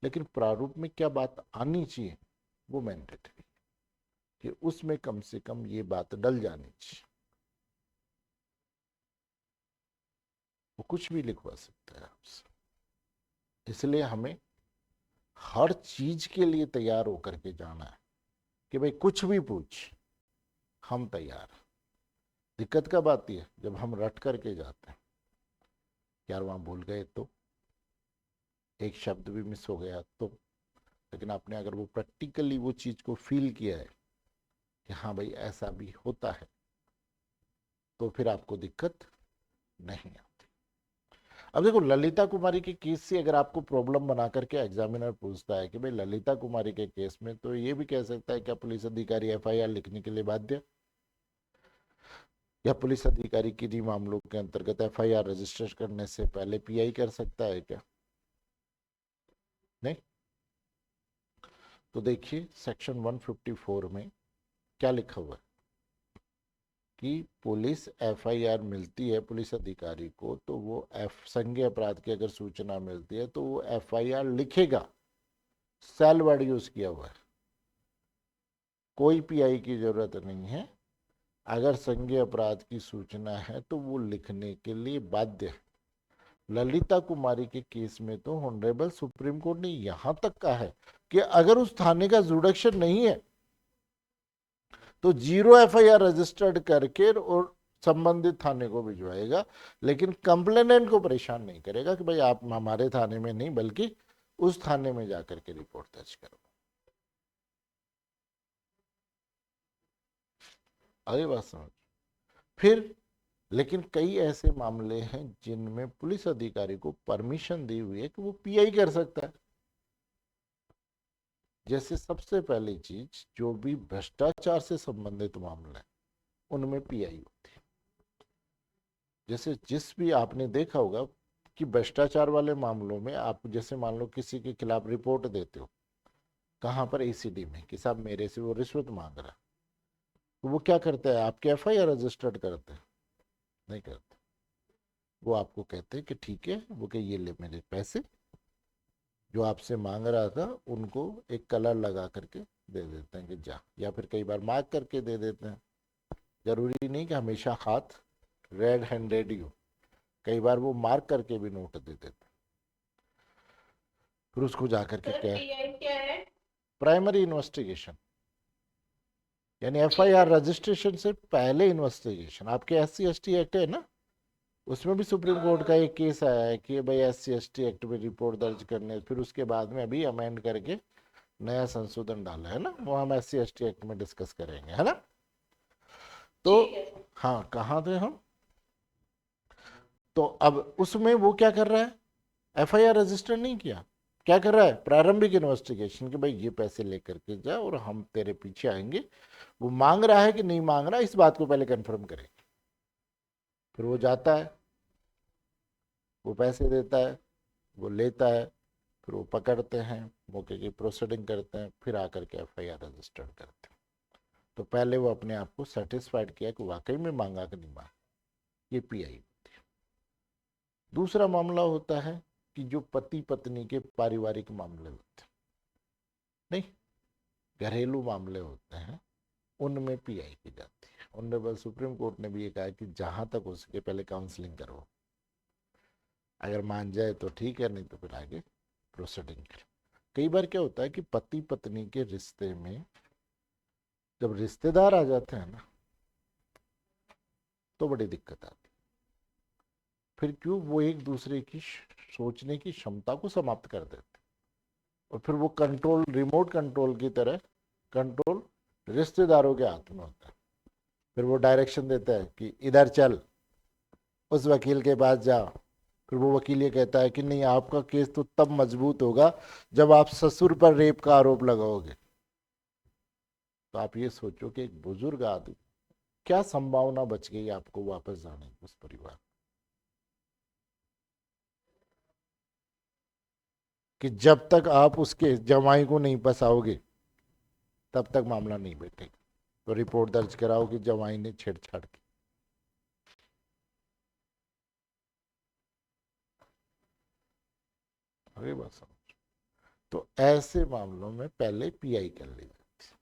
लेकिन प्रारूप में क्या बात आनी चाहिए वो मैंडेटरी, कि उसमें कम से कम ये बात डल जानी चाहिए। वो कुछ भी लिखवा सकता है आपसे, इसलिए हमें हर चीज के लिए तैयार होकर के जाना है। कि भाई कुछ भी पूछ, हम तैयार। दिक्कत कब आती है, जब हम रट करके जाते हैं, यार वहां भूल गए तो, एक शब्द भी मिस हो गया तो। लेकिन आपने अगर वो प्रैक्टिकली वो चीज को फील किया है कि हाँ भाई ऐसा भी होता है, तो फिर आपको दिक्कत नहीं आती। अब देखो ललिता कुमारी के केस से अगर आपको प्रॉब्लम बना करके एग्जामिनर पूछता है कि भाई ललिता कुमारी के केस में, तो ये भी कह सकता है क्या पुलिस अधिकारी एफआईआर लिखने के लिए बाध्य, या पुलिस अधिकारी किन्हीं मामलों के अंतर्गत एफआईआर रजिस्टर करने से पहले पीआई कर सकता है क्या, नहीं। तो देखिए सेक्शन 154 में क्या लिखा हुआ है, कि पुलिस एफआईआर मिलती है पुलिस अधिकारी को, तो वो संज्ञेय अपराध की अगर सूचना मिलती है तो वो एफआईआर लिखेगा। सेल वर्ड यूज किया हुआ है, कोई पीआई की जरूरत नहीं है। अगर संज्ञेय अपराध की सूचना है तो वो लिखने के लिए बाध्य है। ललिता कुमारी के केस में तो ऑनरेबल सुप्रीम कोर्ट ने यहां तक कहा है कि अगर उस थाने का जुडिक्शन नहीं है तो 0 एफआईआर रजिस्टर्ड करके और संबंधित थाने को भिजवाएगा, लेकिन कंप्लेनेंट को परेशान नहीं करेगा कि भाई आप हमारे थाने में नहीं बल्कि उस थाने में जाकर के रिपोर्ट दर्ज करो। आगे बात समझ। फिर लेकिन कई ऐसे मामले हैं जिनमें पुलिस अधिकारी को परमिशन दी हुई है कि वो पीआई कर सकता है। जैसे सबसे पहली चीज, जो भी भ्रष्टाचार से संबंधित मामला है उनमें पीआई होती है। जैसे जिस भी आपने देखा होगा कि भ्रष्टाचार वाले मामलों में आप जैसे मान लो किसी के खिलाफ रिपोर्ट देते हो, कहाँ पर, एसीडी में, कि साहब मेरे से वो रिश्वत मांग रहा है, तो वो क्या करते हैं, आपके एफआईआर रजिस्टर्ड करते हैं? नहीं करते। वो आपको कहते हैं कि ठीक है, वो कि ये ले मेरे पैसे जो आपसे मांग रहा था, उनको एक कलर लगा करके दे देते हैं कि जा, या फिर कई बार मार्क करके दे देते हैं। जरूरी नहीं कि हमेशा हाथ रेड हैंडेड ही हो, कई बार वो मार्क करके भी नोट दे देते हैं। फिर उसको जाकर के क्या है, प्राइमरी इन्वेस्टिगेशन, यानी एफआईआर रजिस्ट्रेशन से पहले इन्वेस्टिगेशन। आपके SC ST एक्ट है ना, उसमें भी सुप्रीम कोर्ट का एक केस आया है कि भाई SC ST एक्ट में रिपोर्ट दर्ज करने, फिर उसके बाद में अभी अमेंड करके नया संशोधन डाला है ना, वो हम SC ST एक्ट में डिस्कस करेंगे, है ना। तो हाँ, कहाँ थे हम। तो अब उसमें वो क्या कर रहा है, एफआईआर रजिस्टर नहीं किया, क्या कर रहा है, प्रारंभिक इन्वेस्टिगेशन, कि भाई ये पैसे लेकर के जा और हम तेरे पीछे आएंगे। वो मांग रहा है कि नहीं मांग रहा, इस बात को पहले कंफर्म करें। फिर वो जाता है, वो पैसे देता है, वो लेता है, फिर वो पकड़ते हैं, मौके की प्रोसीडिंग करते हैं, फिर आकर के एफआईआर रजिस्टर्ड करते हैं। तो पहले वो अपने आप को सेटिस्फाइड किया कि वाकई में मांगा कि नहीं मांगा, ये पीआई। दूसरा मामला होता है कि जो पति पत्नी के पारिवारिक मामले होते हैं, नहीं, घरेलू मामले होते हैं, उनमें पीआई की जाती है। ऑनरेबल सुप्रीम कोर्ट ने भी ये कहा कि जहां तक उसके पहले काउंसलिंग करो, अगर मान जाए तो ठीक है, नहीं तो फिर आगे प्रोसीडिंग करो। कई बार क्या होता है कि पति पत्नी के रिश्ते में जब रिश्तेदार आ जाते हैं ना, तो बड़ी दिक्कत आती है। फिर क्यों, वो एक दूसरे की सोचने की क्षमता को समाप्त कर देते, और फिर वो कंट्रोल, रिमोट कंट्रोल की तरह कंट्रोल रिश्तेदारों के हाथ में होता है। फिर वो डायरेक्शन देता है कि इधर चल, उस वकील के पास जा। फिर वो वकील ये कहता है कि नहीं, आपका केस तो तब मजबूत होगा जब आप ससुर पर रेप का आरोप लगाओगे। तो आप ये सोचो कि एक बुजुर्ग आदमी, क्या संभावना बच गई आपको वापस जाने की उस परिवार, कि जब तक आप उसके जमाई को नहीं फंसाओगे तब तक मामला नहीं बैठेगा। तो रिपोर्ट दर्ज कराओ कि जमाई ने छेड़छाड़ की। अरे बात समझ। तो ऐसे मामलों में पहले पीआई कर ली जाती है।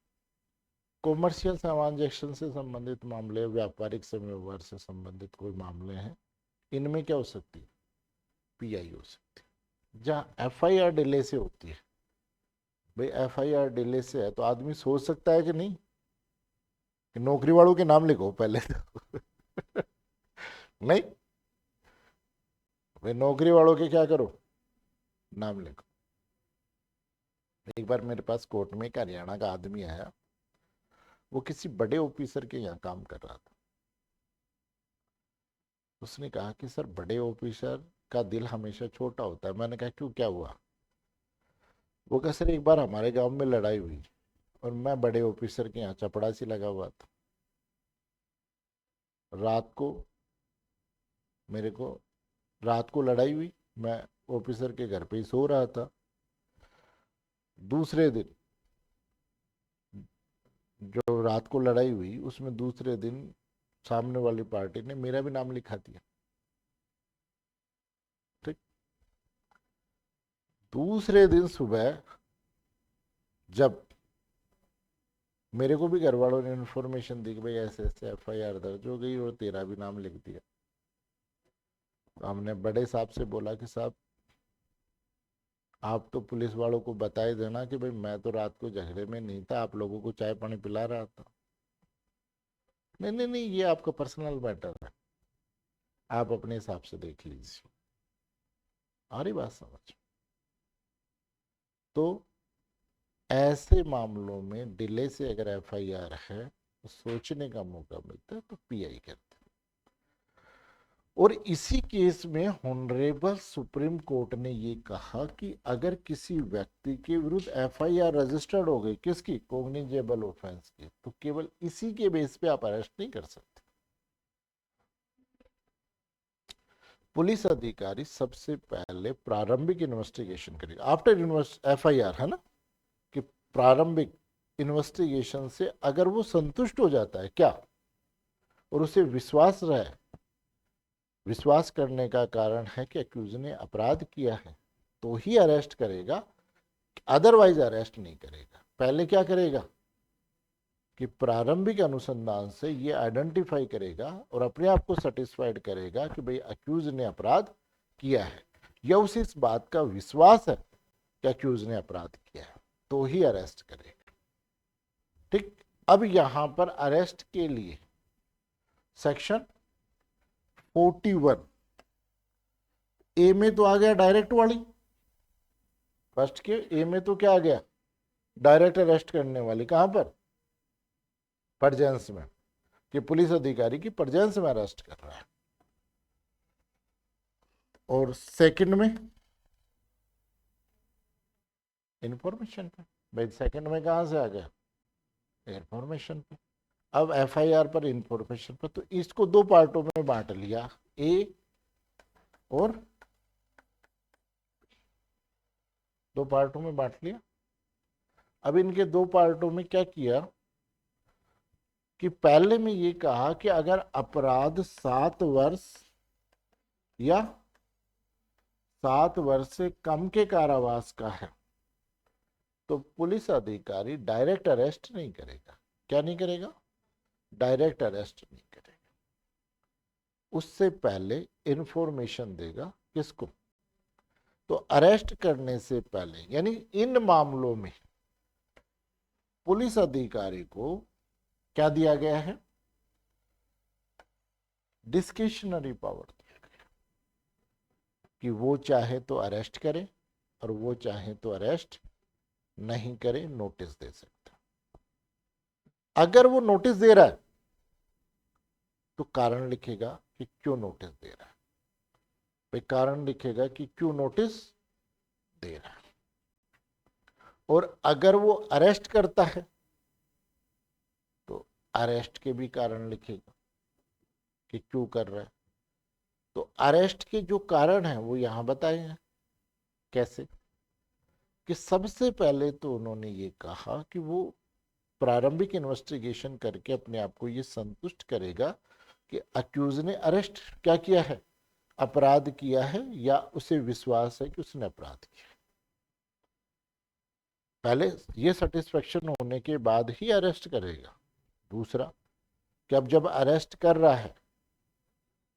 कॉमर्शियल सामंजस्य से संबंधित मामले, व्यापारिक समय व्यवहार से संबंधित कोई मामले हैं, इनमें क्या हो सकती है, पीआई हो सकती है। जहाँ एफआईआर डिले से होती है, भाई एफआईआर डिले से है तो आदमी सोच सकता है कि नहीं कि नौकरी वालों के नाम लिखो पहले तो नहीं, भाई नौकरी वालों के क्या करो, नाम लिखो। एक बार मेरे पास कोर्ट में एक हरियाणा का आदमी आया, वो किसी बड़े ऑफिसर के यहाँ काम कर रहा था। उसने कहा कि सर, बड़े ऑफिसर का दिल हमेशा छोटा होता है। मैंने कहा क्यों, क्या हुआ। वो कहा सर, एक बार हमारे गांव में लड़ाई हुई और मैं बड़े ऑफिसर के यहाँ चपड़ासी लगा हुआ था। रात को मेरे को रात को लड़ाई हुई, मैं ऑफिसर के घर पे ही सो रहा था। दूसरे दिन, जो रात को लड़ाई हुई उसमें दूसरे दिन सामने वाली पार्टी ने मेरा भी नाम लिखा दिया। ठीक। दूसरे दिन सुबह जब मेरे को भी घर वालों ने इन्फॉर्मेशन दी कि भाई ऐसे ऐसे FIR दर्ज हो गई और तेरा भी नाम लिख दिया, तो हमने बड़े साहब से बोला कि साहब आप तो पुलिस वालों को बताए देना कि भाई मैं तो रात को झगड़े में नहीं था, आप लोगों को चाय पानी पिला रहा था। नहीं नहीं नहीं, ये आपका पर्सनल मैटर है, आप अपने हिसाब से देख लीजिए। आ रही बात समझ? तो ऐसे मामलों में डिले से अगर FIR है तो सोचने का मौका मिलता है, तो PI करते हैं। और इसी केस में ऑनरेबल सुप्रीम कोर्ट ने ये कहा कि अगर किसी व्यक्ति के विरुद्ध FIR रजिस्टर्ड हो गई, किसकी? कॉग्निजेबल ऑफेंस की, तो केवल इसी के बेस पे आप अरेस्ट नहीं कर सकते। पुलिस अधिकारी सबसे पहले प्रारंभिक इन्वेस्टिगेशन करेगा आफ्टर FIR, है ना, कि प्रारंभिक इन्वेस्टिगेशन से अगर वो संतुष्ट हो जाता है क्या, और उसे विश्वास रहे, विश्वास करने का कारण है कि अक्यूज ने अपराध किया है, तो ही अरेस्ट करेगा, अदरवाइज अरेस्ट नहीं करेगा। पहले क्या करेगा कि प्रारंभिक अनुसंधान से ये आइडेंटिफाई करेगा और अपने आप को सेटिस्फाइड करेगा कि भाई अक्यूज ने अपराध किया है, या उसे इस बात का विश्वास है कि अक्यूज ने अपराध किया है, तो ही अरेस्ट करेगा। ठीक। अब यहां पर अरेस्ट के लिए सेक्शन 41 ए में तो आ गया डायरेक्ट वाली, फर्स्ट के ए में तो क्या आ गया? डायरेक्ट अरेस्ट करने वाली। कहां पर? परजेंस में, कि पुलिस अधिकारी की परजेंस में अरेस्ट कर रहा है। और सेकंड में इंफॉर्मेशन पे, भाई सेकंड में कहां से आ गया? इंफॉर्मेशन पे। अब FIR पर इंफॉर्मेशन पर, तो इसको दो पार्टों में बांट लिया, ए और दो पार्टों में बांट लिया। अब इनके दो पार्टों में क्या किया कि पहले में ये कहा कि अगर अपराध 7 वर्ष या 7 वर्ष से कम के कारावास का है, तो पुलिस अधिकारी डायरेक्ट अरेस्ट नहीं करेगा। क्या नहीं करेगा? डायरेक्ट अरेस्ट नहीं करेगा। उससे पहले इंफॉर्मेशन देगा, किसको? तो अरेस्ट करने से पहले, यानी इन मामलों में पुलिस अधिकारी को क्या दिया गया है? डिस्क्रिशनरी पावर दिया गया, कि वो चाहे तो अरेस्ट करे और वो चाहे तो अरेस्ट नहीं करे, नोटिस दे सकता। अगर वो नोटिस दे रहा है तो कारण लिखेगा कि क्यों नोटिस दे रहा है, भाई कारण लिखेगा कि क्यों नोटिस दे रहा है। और अगर वो अरेस्ट करता है तो अरेस्ट के भी कारण लिखेगा कि क्यों कर रहा है। तो अरेस्ट के जो कारण है वो यहां बताए हैं। कैसे? कि सबसे पहले तो उन्होंने ये कहा कि वो प्रारंभिक इन्वेस्टिगेशन करके अपने आप को ये संतुष्ट करेगा कि अक्यूज ने अरेस्ट क्या किया है, अपराध किया है, या उसे विश्वास है कि उसने अपराध किया। पहले ये सेटिस्फेक्शन होने के बाद ही अरेस्ट करेगा। दूसरा कि अब जब अरेस्ट कर रहा है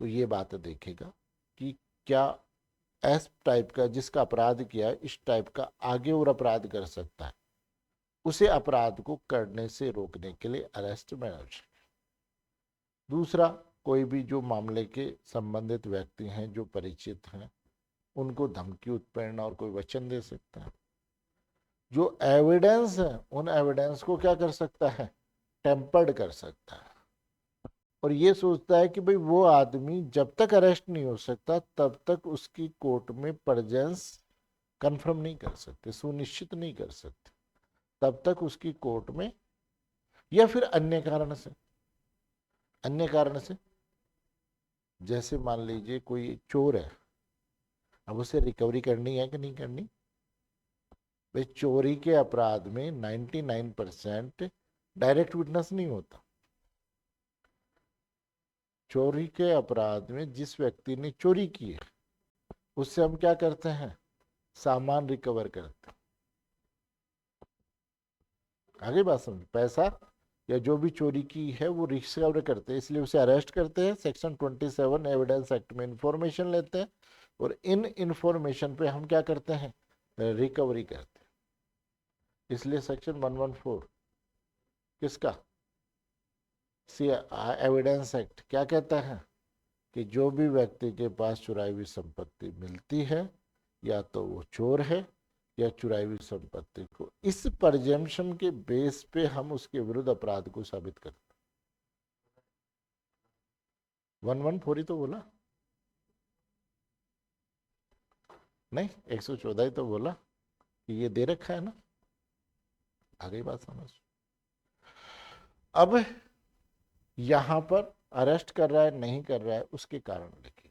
तो ये बात देखेगा कि क्या इस टाइप का जिसका अपराध किया है, इस टाइप का आगे और अपराध कर सकता है, उसे अपराध को करने से रोकने के लिए अरेस्ट में आवश्यक। दूसरा, कोई भी जो मामले के संबंधित व्यक्ति हैं, जो परिचित हैं, उनको धमकी उत्पीड़न और कोई वचन दे सकता है। जो एविडेंस है उन एविडेंस को क्या कर सकता है? टेम्पर्ड कर सकता है। और ये सोचता है कि भाई वो आदमी जब तक अरेस्ट नहीं हो सकता तब तक उसकी कोर्ट में प्रेजेंस कंफर्म नहीं कर सकते, सुनिश्चित नहीं कर सकते, तब तक उसकी कोर्ट में, या फिर अन्य कारण से, अन्य कारण से जैसे मान लीजिए कोई चोर है, अब उसे रिकवरी करनी है कि नहीं करनी? भाई चोरी के अपराध में 99% डायरेक्ट विटनेस नहीं होता। चोरी के अपराध में जिस व्यक्ति ने चोरी की है उससे हम क्या करते हैं, सामान रिकवर करते हैं। आगे बात समझ, पैसा या जो भी चोरी की है वो रिकवर करते हैं, इसलिए उसे अरेस्ट करते हैं। सेक्शन 27 एविडेंस एक्ट में इंफॉर्मेशन लेते हैं और इन इंफॉर्मेशन पे हम क्या करते हैं, रिकवरी करते हैं। इसलिए सेक्शन 114 किसका, सी एविडेंस एक्ट क्या कहता है कि जो भी व्यक्ति के पास चुराई हुई संपत्ति मिलती है या तो वो चोर है या चुराई हुई संपत्ति को इस परजेम्पशन के बेस पे हम उसके विरुद्ध अपराध को साबित करते। 114 ही तो बोला, नहीं 114 ही तो बोला कि ये दे रखा है ना। आगे बात समझ। अब यहां पर अरेस्ट कर रहा है नहीं कर रहा है उसके कारण लिखिए।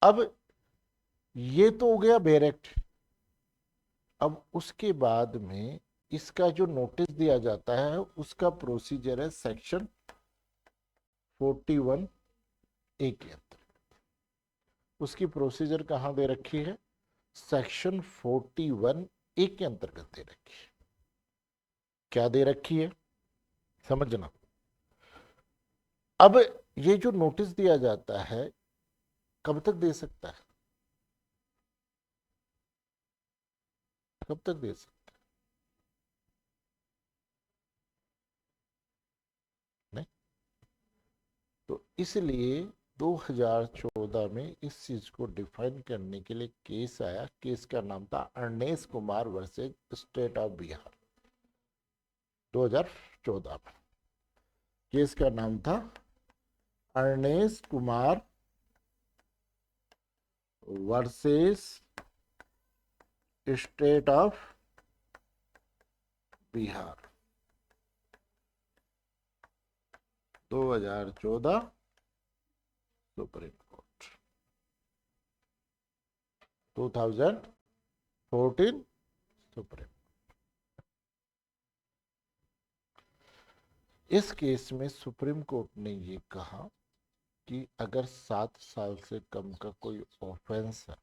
अब ये तो हो गया बेरेक्ट। अब उसके बाद में इसका जो नोटिस दिया जाता है उसका प्रोसीजर है सेक्शन 41 ए के अंतर्गत। उसकी प्रोसीजर कहां दे रखी है, सेक्शन 41 ए के अंतर्गत दे रखी है। क्या दे रखी है समझना। अब ये जो नोटिस दिया जाता है कब तक दे सकता है, कब तक दे सकता है, नहीं। तो इसलिए 2014 में इस चीज को डिफाइन करने के लिए केस आया। केस का नाम था Arnesh Kumar versus state of Bihar. 2014 में केस का नाम था Arnesh Kumar versus state of Bihar, 2014 supreme court, 2014 supreme. इस केस में सुप्रीम कोर्ट ने ये कहा कि अगर 7 साल से कम का कोई ऑफेंस है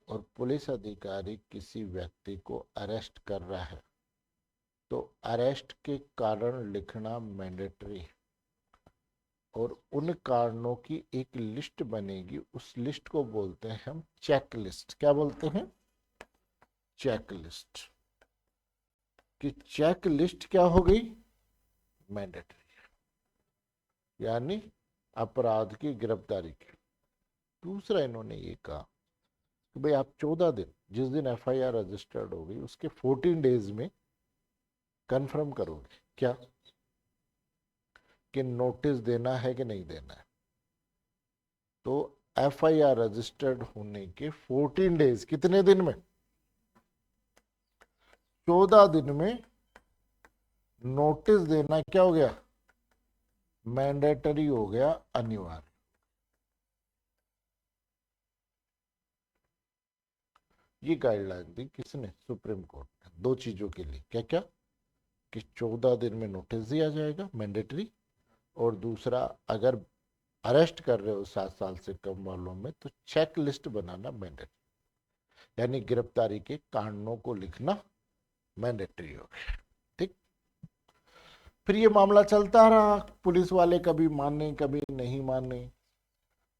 और पुलिस अधिकारी किसी व्यक्ति को अरेस्ट कर रहा है तो अरेस्ट के कारण लिखना मैंडेटरी है और उन कारणों की एक लिस्ट बनेगी। उस लिस्ट को बोलते हैं हम चेक लिस्ट। क्या बोलते हैं, चेक लिस्ट। कि चेक लिस्ट क्या हो गई, मैंडेटरी, यानी अपराध की गिरफ्तारी की। दूसरा इन्होंने ये कहा कि भाई आप 14 दिन, जिस दिन एफआईआर रजिस्टर्ड होगी उसके 14 डेज में कंफर्म करोगे क्या कि नोटिस देना है कि नहीं देना है। तो एफआईआर रजिस्टर्ड होने के 14 डेज, कितने दिन में, 14 दिन में नोटिस देना क्या हो गया, मैंडेटरी हो गया, अनिवार्य। ये गाइडलाइन दी किसने, सुप्रीम कोर्ट ने, दो चीजों के लिए। क्या क्या, कि 14 दिन में नोटिस दिया जाएगा मैंडेटरी, और दूसरा अगर अरेस्ट कर रहे हो 7 साल से कम वालों में तो चेक लिस्ट बनाना मैंडेटरी, यानी गिरफ्तारी के कारणों को लिखना मैंडेटरी हो गया। ठीक। फिर ये मामला चलता रहा, पुलिस वाले कभी माने कभी नहीं माने,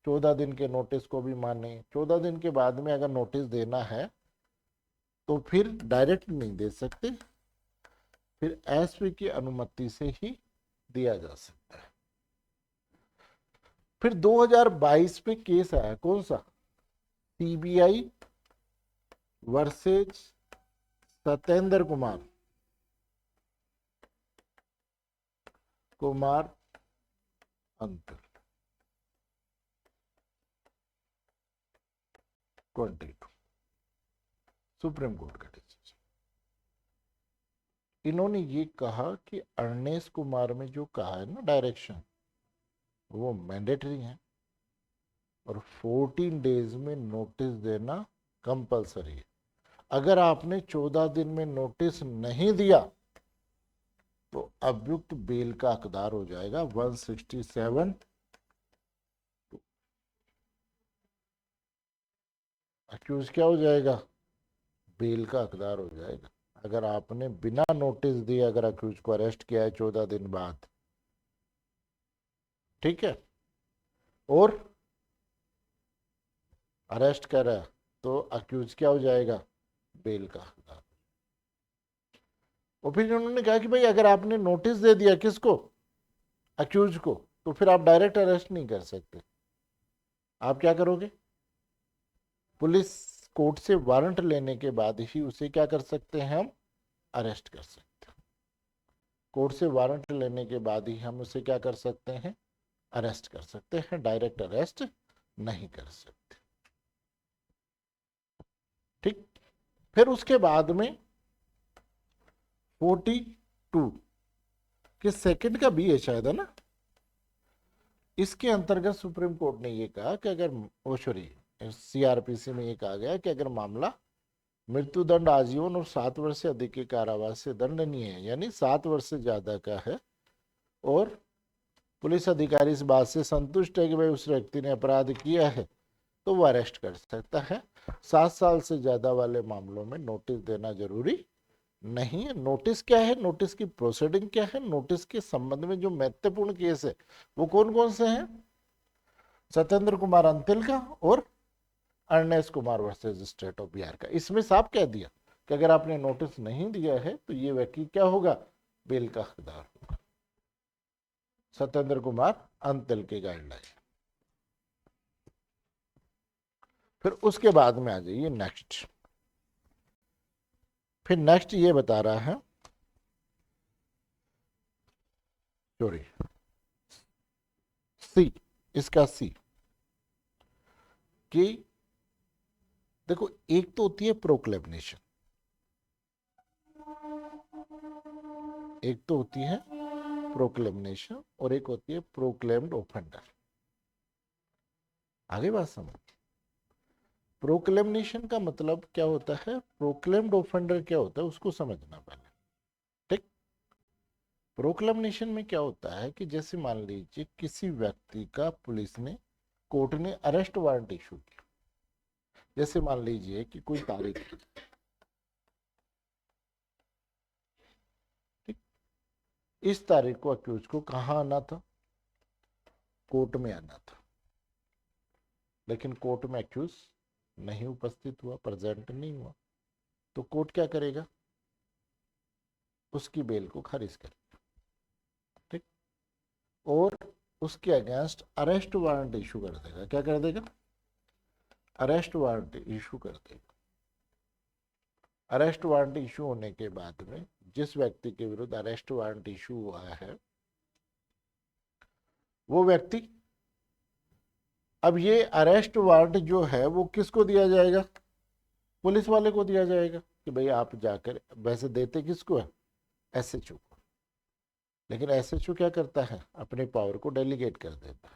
14 दिन के नोटिस को भी माने। 14 दिन के बाद में अगर नोटिस देना है तो फिर डायरेक्ट नहीं दे सकते, फिर एसपी की अनुमति से ही दिया जा सकता है। फिर 2022 में केस आया, कौन सा, सीबीआई वर्सेज सत्येंद्र कुमार अंतर 22, सुप्रीम कोर्ट का डिसीजन। इन्होंने ये कहा कि अर्नेस कुमार में जो कहा है ना डायरेक्शन, वो मैंडेटरी है और 14 डेज में नोटिस देना कंपलसरी है। अगर आपने 14 दिन में नोटिस नहीं दिया तो अभियुक्त बेल का हकदार हो जाएगा 167। अक्यूज क्या हो जाएगा? बेल का हकदार हो जाएगा। अगर आपने बिना नोटिस दिए अगर अक्यूज को अरेस्ट किया है 14 दिन बाद, ठीक है, और अरेस्ट करा, तो अक्यूज क्या हो जाएगा? बेल का हकदार। और फिर उन्होंने कहा कि भाई अगर आपने नोटिस दे दिया किसको? अक्यूज को, तो फिर आप डायरेक्ट अरेस्ट नहीं कर सकते। आप क्या करोगे? पुलिस कोर्ट से वारंट लेने के बाद ही उसे क्या कर सकते हैं? हम अरेस्ट कर सकते हैं। कोर्ट से वारंट लेने के बाद ही हम उसे क्या कर सकते हैं? अरेस्ट कर सकते हैं। डायरेक्ट अरेस्ट नहीं कर सकते। ठीक। फिर उसके बाद में 42 के सेकंड का भी है शायद, है ना? इसके अंतर्गत सुप्रीम कोर्ट ने ये कहा कि अगर ओ सॉरी सीआरपीसी में ये कहा गया कि अगर मामला मृत्युदंड, आजीवन और 7 वर्ष से अधिक के कारावास से दंडनीय है, यानी 7 वर्ष से ज्यादा का है, और पुलिस अधिकारी इस बात से संतुष्ट है कि भाई उस व्यक्ति ने अपराध किया है, तो वो अरेस्ट कर सकता है। 7 साल से ज्यादा वाले मामलों में नोटिस देना जरूरी नहीं है। नोटिस क्या है? नोटिस की प्रोसीडिंग क्या है? नोटिस के संबंध में जो महत्वपूर्ण केस है वो कौन कौन से हैं? सत्येंद्र कुमार अंतिल का और Arnesh Kumar versus state of Bihar का। इसमें साफ कह दिया कि अगर आपने नोटिस नहीं दिया है तो ये व्यक्ति क्या होगा? बेल का हकदार होगा। सत्येंद्र कुमार अंतिल की गाइडलाइन। फिर उसके बाद में आ जाइए नेक्स्ट। फिर नेक्स्ट ये बता रहा है, सॉरी सी, इसका सी, कि देखो एक तो होती है प्रोक्लेमेशन, एक तो होती है प्रोक्लेमेशन और एक होती है प्रोक्लेम्ड ओफेंडर। आगे बात समझ। प्रोक्लेमेशन का मतलब क्या होता है, प्रोक्लेम्ड ओफेंडर क्या होता है उसको समझना पहले। ठीक। प्रोक्लेमेशन में क्या होता है कि जैसे मान लीजिए किसी व्यक्ति का पुलिस ने, कोर्ट ने अरेस्ट वारंट इशू किया। जैसे मान लीजिए कि कोई तारीख, ठीक, इस तारीख को अक्यूज को कहाँ आना था? कोर्ट में आना था, लेकिन कोर्ट में अक्यूज नहीं उपस्थित हुआ, प्रेजेंट नहीं हुआ, तो कोर्ट क्या करेगा? उसकी बेल को खारिज करेगा। ठीक। और उसके अगेंस्ट अरेस्ट वारंट इशू कर देगा। क्या कर देगा? अरेस्ट वारंट इशू कर देगा। अरेस्ट वारंट इशू होने के बाद में जिस व्यक्ति के विरुद्ध अरेस्ट वारंट इशू हुआ है वो व्यक्ति, अब ये अरेस्ट वारंट जो है वो किसको दिया जाएगा? पुलिस वाले को दिया जाएगा कि भाई आप जाकर, वैसे देते किसको है? एसएचओ को। लेकिन एसएचओ क्या करता है? अपने पावर को डेलीगेट कर देता है,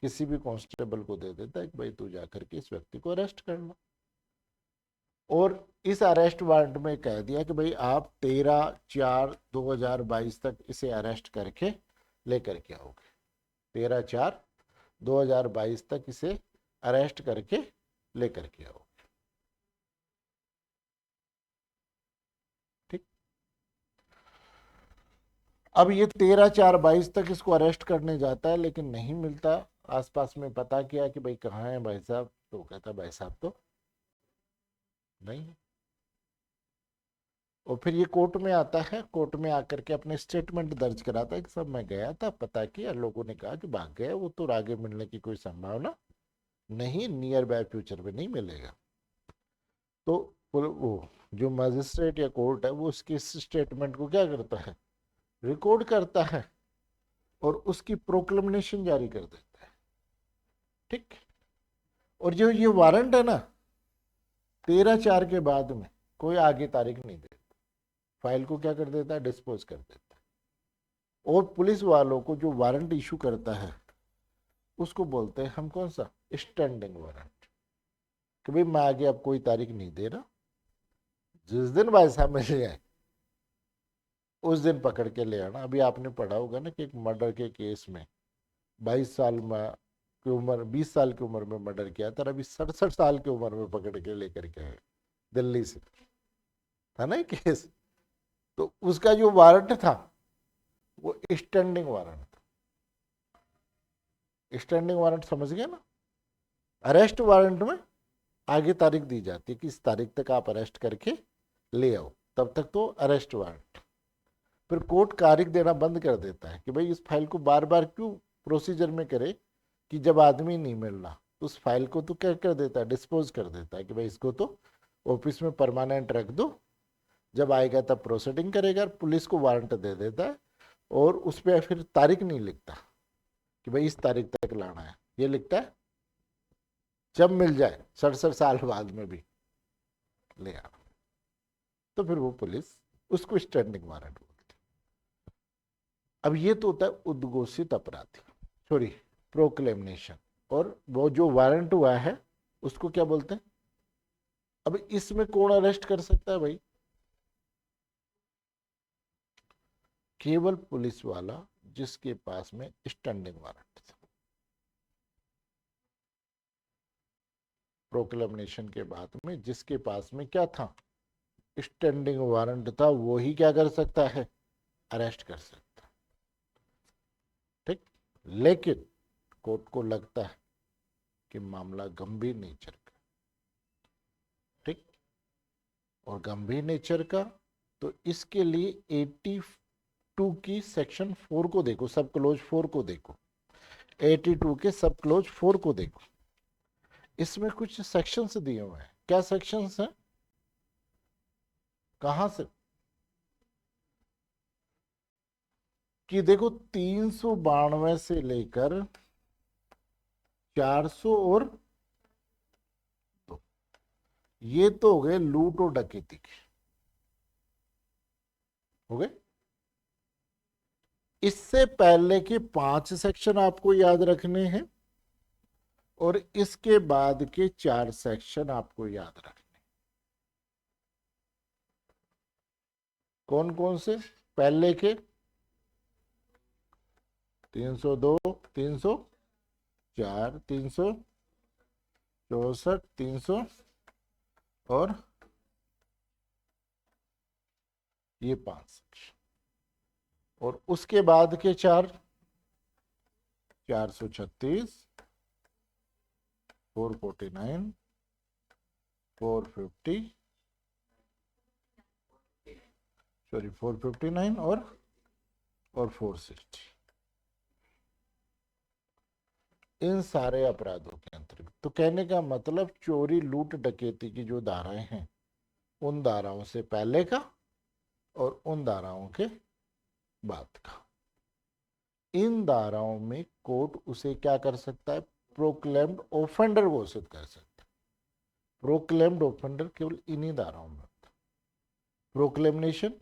किसी भी कांस्टेबल को दे देता है कि भाई तू जाकर के इस व्यक्ति को अरेस्ट करना। और इस अरेस्ट वारंट में कह दिया कि भाई आप 13/4/2022 तक इसे अरेस्ट करके लेकर के आओगे। 13/4/2022 तक इसे अरेस्ट करके लेकर के आओगे। ठीक। अब ये 13/4/22 तक इसको अरेस्ट करने जाता है, लेकिन नहीं मिलता। आसपास में पता किया कि भाई कहाँ है भाई साहब, तो कहता भाई साहब तो नहीं है। और फिर ये कोर्ट में आता है, कोर्ट में आकर के अपने स्टेटमेंट दर्ज कराता है कि सब मैं गया था, पता किया, लोगों ने कहा कि भाग गया वो, तो आगे मिलने की कोई संभावना नहीं, नियर बाय फ्यूचर में नहीं मिलेगा। तो वो जो मजिस्ट्रेट या कोर्ट है वो उसके स्टेटमेंट को क्या करता है? रिकॉर्ड करता है और उसकी प्रोक्लेमेशन जारी कर देता है। ठीक। और जो ये वारंट है ना, 13/4 के बाद में कोई आगे तारीख नहीं देता, फाइल को क्या कर देता है? डिस्पोज कर देता है। और पुलिस वालों को जो वारंट इशू करता है उसको बोलते हैं हम कौन सा? Standing warrant. कि भाई मैं आगे अब कोई तारीख नहीं दे रहा, जिस दिन भाई साहब मिल जाए उस दिन पकड़ के ले आना। अभी आपने पढ़ा होगा ना कि एक मर्डर के केस में 22 साल में की उम्र, 20 साल की उम्र में मर्डर किया था, अभी 67 साल की उम्र में पकड़ के लेकर के आए दिल्ली से, था ना ये केस। तो उसका जो वारंट था वो स्टैंडिंग वारंट था। स्टैंडिंग वारंट समझ गए ना। अरेस्ट वारंट में आगे तारीख दी जाती है कि इस तारीख तक आप अरेस्ट करके ले आओ, तब तक तो अरेस्ट वारंट। फिर कोर्ट तारीख देना बंद कर देता है कि भाई इस फाइल को बार बार क्यों प्रोसीजर में करे, कि जब आदमी नहीं मिल रहा तो उस फाइल को तो क्या कर देता है, डिस्पोज कर देता है कि भाई इसको तो ऑफिस में परमानेंट रख दो, जब आएगा तब प्रोसीडिंग करेगा। पुलिस को वारंट दे देता है और उस पर फिर तारीख नहीं लिखता कि भाई इस तारीख तक लाना है, ये लिखता है जब मिल जाए 67 साल बाद में भी ले आना। तो फिर वो पुलिस उसको स्टैंडिंग वारंट बोलती है। अब ये तो होता है उद्घोषित अपराधी, सॉरी प्रोक्लेमनेशन। और वो जो वारंट हुआ है उसको क्या बोलते हैं। अब इसमें कौन अरेस्ट कर सकता है भाई, केवल पुलिस वाला जिसके पास में स्टैंडिंग वारंट था। प्रोक्लेमनेशन के बाद में जिसके पास में क्या था, स्टैंडिंग वारंट था, वो ही क्या कर सकता है, अरेस्ट कर सकता है। ठीक। लेकिन कोर्ट को लगता है कि मामला गंभीर नेचर का, ठीक, और गंभीर नेचर का, तो इसके लिए 82 की सेक्शन 4 को देखो, सब क्लोज 4 को देखो, 82 के सब क्लोज 4 को देखो। इसमें कुछ सेक्शंस दिए हुए हैं। क्या सेक्शंस हैं, कहां से, कि देखो 392 से लेकर 400 और 2, ये तो हो गए लूट और डकैती के, हो गए। इससे पहले के 5 सेक्शन आपको याद रखने हैं और इसके बाद के 4 सेक्शन आपको याद रखने। कौन कौन से, पहले के 302, 304, 364, 300 और ये 5 सेक्शन, और उसके बाद के 4, 436, 449, 450, सॉरी 459 और 460। इन सारे अपराधों के अंतर्गत, तो कहने का मतलब चोरी लूट डकैती की जो धाराएं हैं उन धाराओं से पहले का और उन धाराओं के बाद का, इन धाराओं में कोर्ट उसे क्या कर सकता है, प्रोक्लेम्ड ऑफेंडर घोषित कर सकता है। प्रोक्लेम्ड ऑफेंडर केवल इन्हीं धाराओं में होता है। प्रोक्लेमनेशन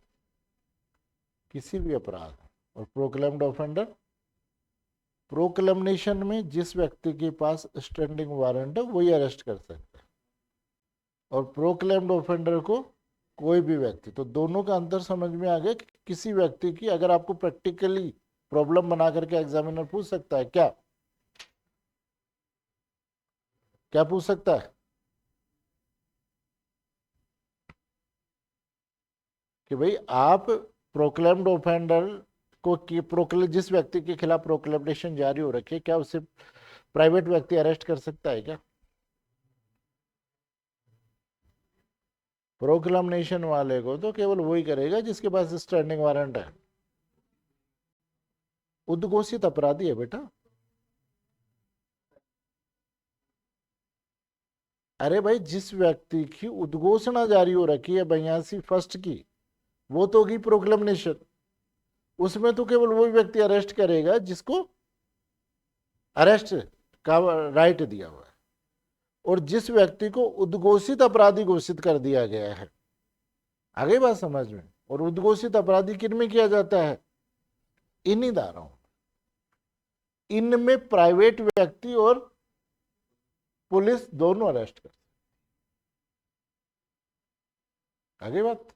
किसी भी अपराध, और प्रोक्लेम्ड ऑफेंडर, प्रोक्लेमनेशन में जिस व्यक्ति के पास स्टैंडिंग वारंट है वही अरेस्ट कर सकता है, और प्रोक्लेम्ड ऑफेंडर को कोई भी व्यक्ति। तो दोनों का अंतर समझ में आ गया कि किसी व्यक्ति की, अगर आपको प्रैक्टिकली प्रॉब्लम बना करके एग्जामिनर पूछ सकता है, क्या क्या पूछ सकता है, कि भाई आप प्रोक्लेम्ड ऑफेंडर को जिस व्यक्ति के खिलाफ प्रोक्लेमेशन जारी हो रखी है, क्या उसे प्राइवेट व्यक्ति अरेस्ट कर सकता है क्या। प्रोक्लेमेशन वाले को तो केवल वही करेगा जिसके पास स्टैंडिंग वारंट है। उद्घोषित अपराधी है बेटा। अरे भाई, जिस व्यक्ति की उद्घोषणा जारी हो रखी है 82 की, वो तो होगी प्रोक्लेमेशन। उसमें तो केवल वही व्यक्ति अरेस्ट करेगा जिसको अरेस्ट का राइट दिया हुआ है, और जिस व्यक्ति को उद्घोषित अपराधी घोषित कर दिया गया है। आगे बात समझ में। और उद्घोषित अपराधी किन में किया जाता है, इन्हीं धाराओं, इनमें प्राइवेट व्यक्ति और पुलिस दोनों अरेस्ट कर। आगे बात,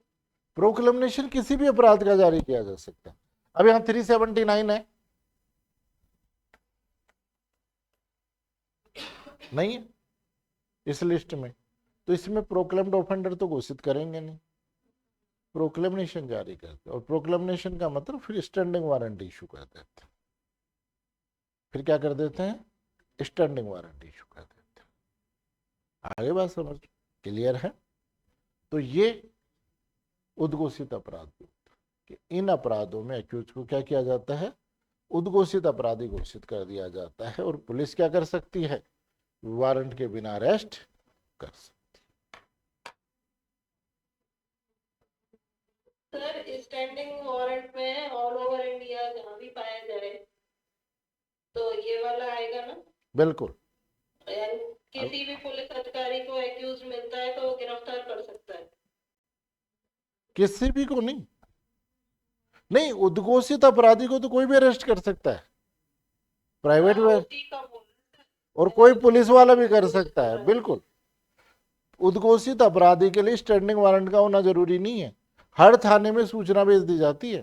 प्रोक्लेमेशन किसी भी अपराध का जारी किया जा सकता है। अब यहां 379 है, नहीं है इस लिस्ट में, तो इसमें प्रोक्लेम्ड ऑफेंडर तो घोषित करेंगे नहीं, प्रोक्लेमेशन जारी करते, और प्रोक्लेमेशन का मतलब फिर स्टैंडिंग वारंट इशू कर देते, फिर क्या कर देते हैं, स्टैंडिंग वारंट इशू कर देते हैं। आगे बात समझ क्लियर है? तो ये उद्घोषित अपराध कि इन अपराधों में एक्यूज को क्या किया जाता है, उद्घोषित अपराधी घोषित कर दिया जाता है, और पुलिस क्या कर सकती है, वारंट के बिना अरेस्ट कर सकती। सर स्टैंडिंग वारंट में ऑल ओवर इंडिया जहाँ भी पाया जाए तो ये वाला आएगा ना? बिल्कुल। यानी किसी भी पुलिस अधिकारी को एक्यूज मिलता है तो वो गिरफ्तार कर सकता है? किसी भी को नहीं, नहीं उद्घोषित अपराधी को तो कोई भी अरेस्ट कर सकता है, प्राइवेट में, उसी का और कोई पुलिस वाला भी कर सकता है, बिल्कुल। उद्घोषित अपराधी के लिए स्टैंडिंग वारंट का होना जरूरी नहीं है, हर थाने में सूचना भेज दी जाती है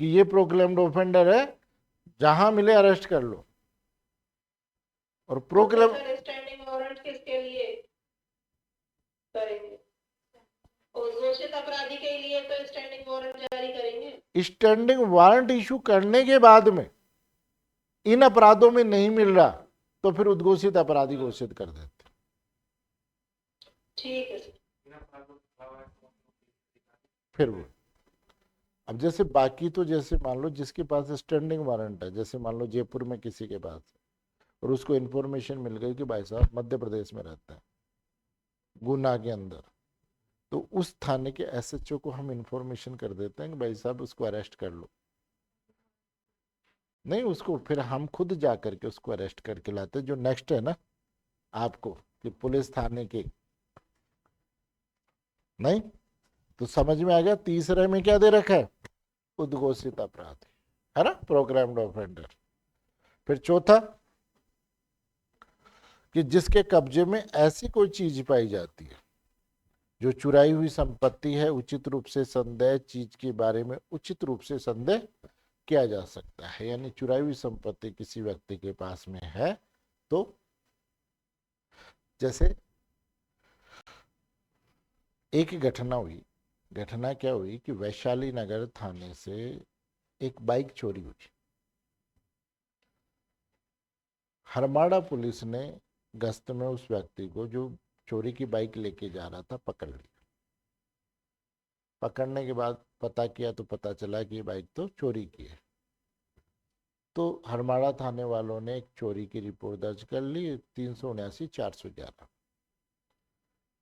कि ये प्रोक्लेम्ड ऑफेंडर है, जहां मिले अरेस्ट कर लो। और प्रोक्लेम स्टैंडिंग वारंट किसके लिए करेंगे? उद्घोषित अपराधी के लिए तो स्टैंडिंग वारंट जारी करेंगे। स्टैंडिंग वारंट इशू करने के बाद में इन अपराधों में नहीं मिल रहा तो फिर उद्घोषित अपराधी घोषित कर देते। ठीक है। फिर वो अब जैसे बाकी तो जैसे मान लो जिसके पास स्टैंडिंग वारंट है, जैसे मान लो जयपुर में किसी के पास है और उसको इन्फॉर्मेशन मिल गई कि भाई साहब मध्य प्रदेश में रहता है, गुना के अंदर, तो उस थाने के एसएचओ को हम इन्फॉर्मेशन कर देते हैं कि भाई साहब उसको अरेस्ट कर लो। नहीं, उसको फिर हम खुद जा करके उसको अरेस्ट करके लाते, जो नेक्स्ट है ना आपको कि पुलिस थाने के, नहीं तो समझ में आ गया। तीसरे में क्या दे रखा है, उद्घोषित अपराधी, है ना, प्रोग्राम्ड ऑफेंडर। फिर चौथा कि जिसके कब्जे में ऐसी कोई चीज पाई जाती है जो चुराई हुई संपत्ति है, उचित रूप से संदेह चीज के बारे में उचित रूप से संदेह किया जा सकता है, यानी चुराई हुई संपत्ति किसी व्यक्ति के पास में है तो, जैसे एक घटना हुई, घटना क्या हुई कि वैशाली नगर थाने से एक बाइक चोरी हुई, हरमाड़ा पुलिस ने गश्त में उस व्यक्ति को जो चोरी की बाइक लेके जा रहा था पकड़ लिया। पकड़ने के बाद पता किया तो पता चला कि ये बाइक तो चोरी की है, तो हरमाड़ा थाने वालों ने एक चोरी की रिपोर्ट दर्ज कर ली 379/411,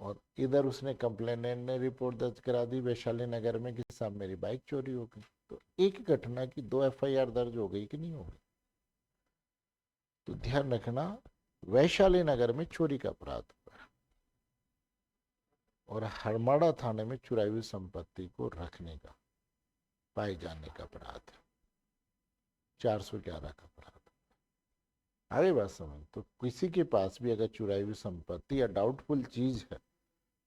और इधर उसने कंप्लेनेंट ने रिपोर्ट दर्ज करा दी वैशाली नगर में कि साहब मेरी बाइक चोरी हो गई। तो एक घटना की 2 एफआईआर दर्ज हो गई कि नहीं हो गई? तो ध्यान रखना, वैशाली नगर में चोरी का अपराध हुआ और हरमाड़ा थाने में चुराई हुई संपत्ति को रखने का, पाए जाने का अपराध, 411 का अपराध। आगे बात समझ, तो किसी के पास भी अगर चुराई हुई संपत्ति या डाउटफुल चीज है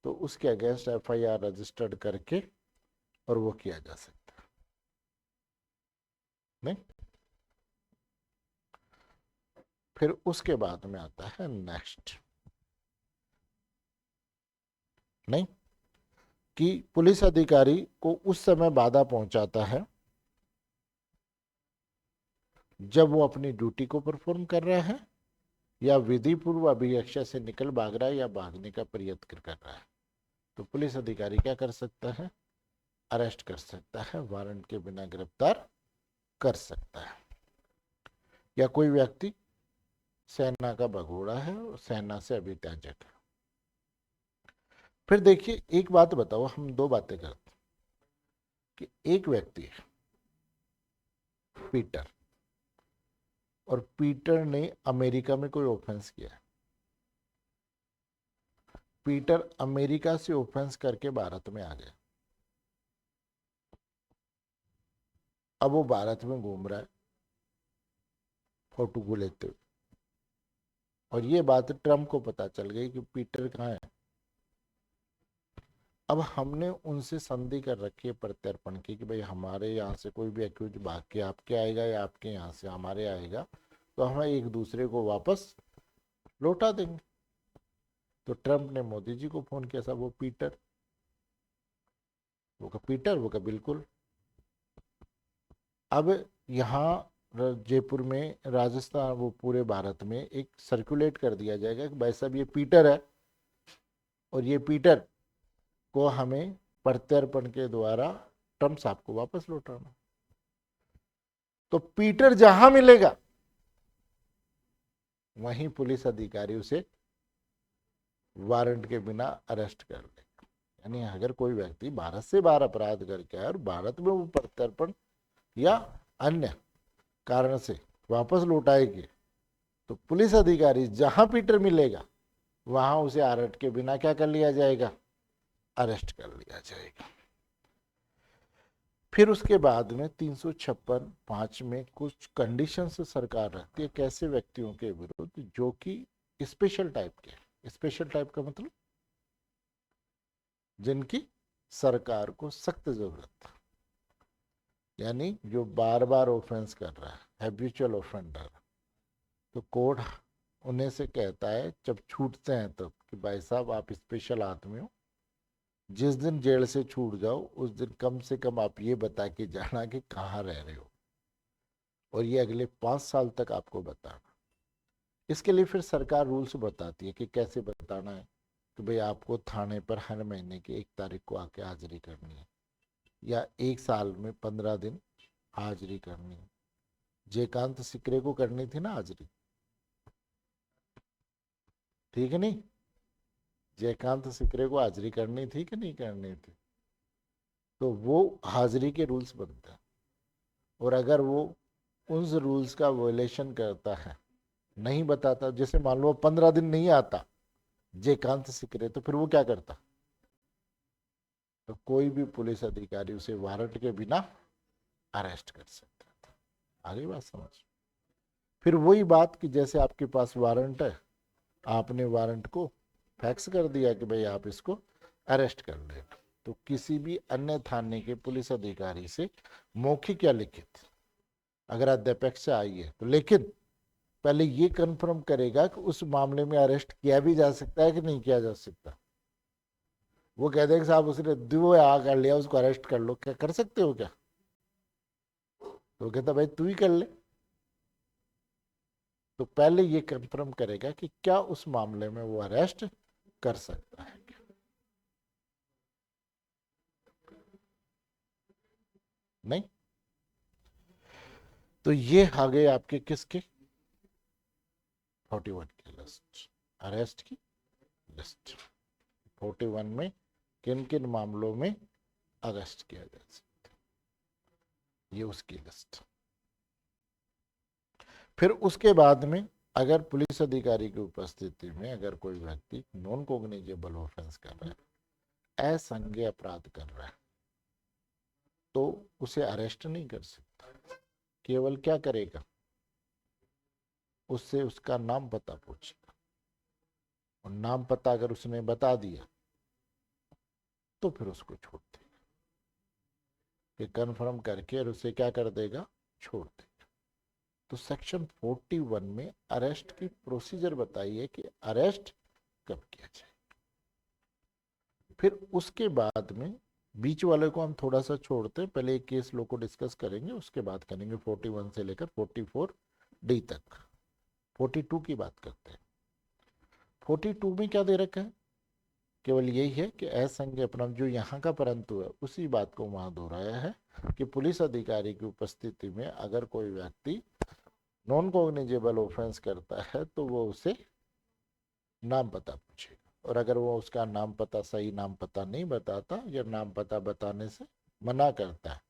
तो उसके अगेंस्ट एफआईआर रजिस्टर्ड करके और वो किया जा सकता है। नहीं, फिर उसके बाद में आता है नेक्स्ट, नहीं कि पुलिस अधिकारी को उस समय बाधा पहुंचाता है जब वो अपनी ड्यूटी को परफॉर्म कर रहा है या विधि पूर्व अभिरक्षा से निकल भाग रहा है या भागने का प्रयत्न कर रहा है, तो पुलिस अधिकारी क्या कर सकता है, अरेस्ट कर सकता है, वारंट के बिना गिरफ्तार कर सकता है। या कोई व्यक्ति सेना का भगोड़ा है और सेना से अभी त्याजक है। फिर देखिए एक बात बताओ, हम दो बातें करते हैं कि एक व्यक्ति है पीटर, और पीटर ने अमेरिका में कोई ऑफेंस किया है, पीटर अमेरिका से ऑफेंस करके भारत में आ गया, अब वो भारत में घूम रहा है फोटो को लेते हुए, और ये बात ट्रम्प को पता चल गई कि पीटर कहाँ है, अब हमने उनसे संधि कर रखी है प्रत्यर्पण की कि भाई हमारे यहाँ से कोई भी एक्यूज भाग के आपके आएगा या आपके यहाँ से हमारे आएगा तो हम एक दूसरे को वापस लौटा देंगे। तो ट्रंप ने मोदी जी को फोन किया, साहब वो पीटर, वो कहा पीटर, वो कहा बिल्कुल। अब यहाँ जयपुर में, राजस्थान, वो पूरे भारत में एक सर्कुलेट कर दिया जाएगा कि भाई साहब ये पीटर है और ये पीटर को हमें प्रत्यर्पण के द्वारा ट्रंप साहब को वापस लौटाना। तो पीटर जहां मिलेगा वहीं पुलिस अधिकारी उसे वारंट के बिना अरेस्ट कर लेगा। यानी अगर कोई व्यक्ति भारत से बाहर अपराध करके आए और भारत में वो प्रत्यर्पण या अन्य कारण से वापस लौटाएगी तो पुलिस अधिकारी जहां पीटर मिलेगा वहां उसे वारंट के बिना क्या कर लिया जाएगा, अरेस्ट कर लिया जाएगा। फिर उसके बाद में 356(5) में कुछ कंडीशंस सरकार रखती है कैसे व्यक्तियों के विरुद्ध जो कि स्पेशल टाइप के, स्पेशल टाइप का मतलब जिनकी सरकार को सख्त जरूरत है, यानी जो बार बार ऑफेंस कर रहा है, हैबिचुअल ऑफेंडर, तो कोर्ट उन्हें से कहता है जब छूटते हैं तब कि भाई साहब आप स्पेशल आदमी हो, जिस दिन जेल से छूट जाओ उस दिन कम से कम आप ये बता के जाना कि कहाँ रह रहे हो, और ये अगले 5 साल तक आपको बताना। इसके लिए फिर सरकार रूल्स बताती है कि कैसे बताना है कि भाई आपको थाने पर हर महीने की 1 तारीख को आके हाजिरी करनी है या 1 साल में 15 दिन हाजिरी करनी है। जयकांत सिकरे को करनी थी ना हाजिरी, ठीक है नहीं, जयकांत सिकरे को हाजिरी करनी थी कि नहीं करनी थी, तो वो हाजिरी के रूल्स बनते हैं। और अगर वो उन रूल्स का वोलेशन करता है, नहीं बताता, जैसे मान लो 15 दिन नहीं आता जयकांत सिकरे, तो फिर वो क्या करता, तो कोई भी पुलिस अधिकारी उसे वारंट के बिना अरेस्ट कर सकता था। आगे बात समझ। फिर वही बात कि जैसे आपके पास वारंट है, आपने वारंट को फैक्स कर दिया कि भाई आप इसको अरेस्ट कर ले, तो किसी भी अन्य थाने के पुलिस अधिकारी से मौखिक या लिखित अगर अध्यपेक्ष आई है तो, लेकिन पहले ये कंफर्म करेगा कि उस मामले में अरेस्ट किया भी जा सकता है कि नहीं किया जा सकता। वो कह देगा साहब उसने दो आ कर लिया, उसको अरेस्ट कर लो, क्या कर सकते हो क्या, तो कहता भाई तू ही कर ले। तो पहले ये कंफर्म करेगा कि क्या उस मामले में वो अरेस्ट कर सकता है। नहीं, तो ये आ गए आपके किसके 41 की लिस्ट, अरेस्ट की लिस्ट। 41 में किन किन मामलों में अरेस्ट किया जा सकता है, ये उसकी लिस्ट। फिर उसके बाद में अगर पुलिस अधिकारी की उपस्थिति में अगर कोई व्यक्ति नॉन कॉग्निजेबल ऑफेंस कर रहा है, असंज्ञेय अपराध कर रहा है, तो उसे अरेस्ट नहीं कर सकता। केवल क्या करेगा, उससे उसका नाम पता पूछेगा, और नाम पता अगर उसने बता दिया तो फिर उसको छोड़ देगा, कि कन्फर्म करके और उसे क्या कर देगा, छोड़ देगा। तो सेक्शन 41 में अरेस्ट की प्रोसीजर बताइए कि अरेस्ट कब किया जाए। फिर उसके बाद में बीच वाले को हम थोड़ा सा छोड़ते हैं, पहले एक केस लो को डिस्कस करेंगे, उसके बाद करेंगे 41 से लेकर 44D तक। 42 की बात करते हैं। 42 में क्या दे रखा है, केवल यही है कि असंज्ञ अपराध जो यहाँ का परंतु है उसी बात को वहां दोहराया है कि पुलिस अधिकारी की उपस्थिति में अगर कोई व्यक्ति नॉन कॉग्निजेबल ऑफेंस करता है तो वो उसे नाम पता पूछेगा, और अगर वो उसका नाम पता, सही नाम पता नहीं बताता या नाम पता बताने से मना करता है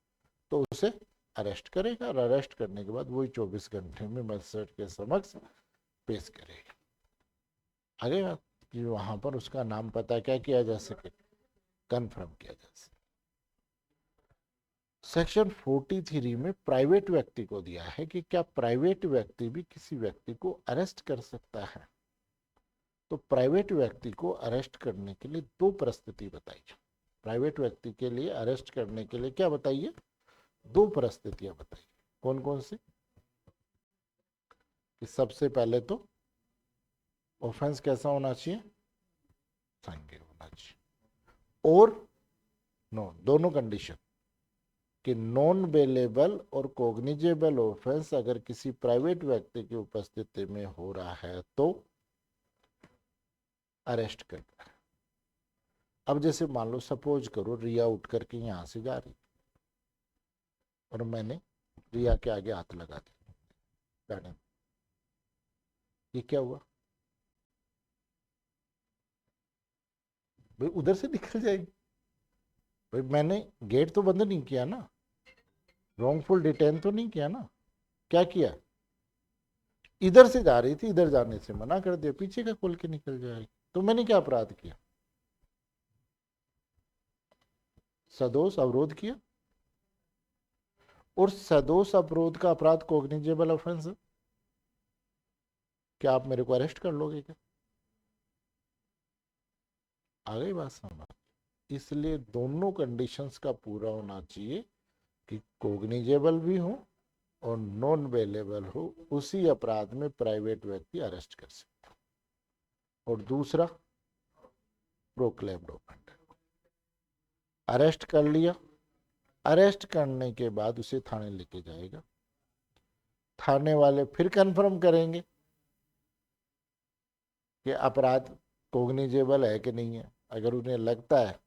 तो उसे अरेस्ट करेगा, और अरेस्ट करने के बाद वही 24 घंटे में मजिस्ट्रेट के समक्ष पेश करेगा। आगे बात कि वहां पर उसका नाम पता क्या किया जा सके, कंफर्म किया जा सके। सेक्शन 43 में प्राइवेट व्यक्ति को दिया है कि क्या प्राइवेट व्यक्ति भी किसी व्यक्ति को अरेस्ट कर सकता है। तो प्राइवेट व्यक्ति को अरेस्ट करने के लिए 2 परिस्थिति बताई जाए। प्राइवेट व्यक्ति के लिए अरेस्ट करने के लिए क्या बताइए, 2 परिस्थितियां बताइए। कौन कौन सी? कि सबसे पहले तो ऑफेंस कैसा होना चाहिए, संज्ञेय होना चाहिए, और दोनों कंडीशन कि नॉन बेलेबल और कोग्निजेबल ऑफेंस अगर किसी प्राइवेट व्यक्ति की उपस्थिति में हो रहा है तो अरेस्ट करना है। अब जैसे मान लो, सपोज करो रिया उठ करके यहां से जा रही और मैंने रिया के आगे हाथ लगा दिया गाड़ी में, ये क्या हुआ? भाई उधर से निकल जाएगी। भाई मैंने गेट तो बंद नहीं किया ना, रॉन्गफुल डिटेन तो नहीं किया ना, क्या किया? इधर से जा रही थी, इधर जाने से मना कर दिया, पीछे का खोल के निकल जाएगी, तो मैंने क्या अपराध किया? सदोष अवरोध किया, और सदोष अवरोध का अपराध कोग्निजेबल ऑफेंस है। क्या आप मेरे को अरेस्ट कर लोगे क्या? आ गई बात समझ? इसलिए दोनों कंडीशंस का पूरा होना चाहिए कि कोग्निजेबल भी हो और नॉन बेलेबल हो, उसी अपराध में प्राइवेट व्यक्ति अरेस्ट कर सकता है। और दूसरा प्रोक्लेम्ड ऑफेंडर, अरेस्ट कर लिया, अरेस्ट करने के बाद उसे थाने लेके जाएगा, थाने वाले फिर कंफर्म करेंगे कि अपराध कोग्निजेबल है कि नहीं है। अगर उन्हें लगता है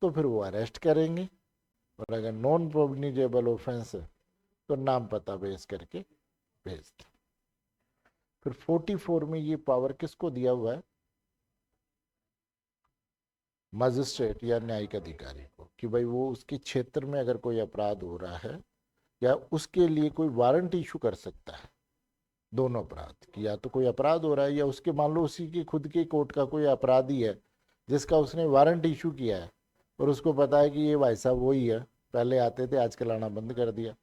तो फिर वो अरेस्ट करेंगे, और अगर नॉन कोग्निजेबल ऑफेंस है तो नाम पता बेस करके भेज दें। फिर 44 में ये पावर किसको दिया हुआ है? मजिस्ट्रेट या न्यायिक अधिकारी को, कि भाई वो उसके क्षेत्र में अगर कोई अपराध हो रहा है या उसके लिए कोई वारंट इशू कर सकता है, दोनों अपराध की, या तो कोई अपराध हो रहा है या उसके मान लो उसी की खुद के कोर्ट का कोई अपराधी है जिसका उसने वारंट इशू किया है और उसको पता है कि ये भाई साहब वही है, पहले आते थे आजकल आना बंद कर दिया।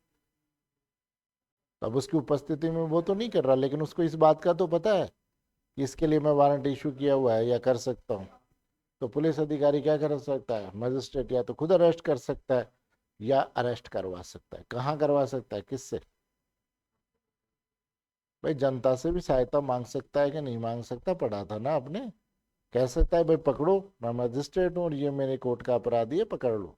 अब उसकी उपस्थिति में वो तो नहीं कर रहा, लेकिन उसको इस बात का तो पता है कि इसके लिए मैं वारंट इशू किया हुआ है या कर सकता हूँ। तो पुलिस अधिकारी क्या कर सकता है? मजिस्ट्रेट या तो खुद अरेस्ट कर सकता है या अरेस्ट करवा सकता है। कहाँ करवा सकता है? किससे? भाई जनता से भी सहायता मांग सकता है कि नहीं मांग सकता? पढ़ा था ना आपने। कह सकता है भाई पकड़ो, मैं मजिस्ट्रेट हूँ और ये मेरे कोर्ट का अपराधी है, पकड़ लो।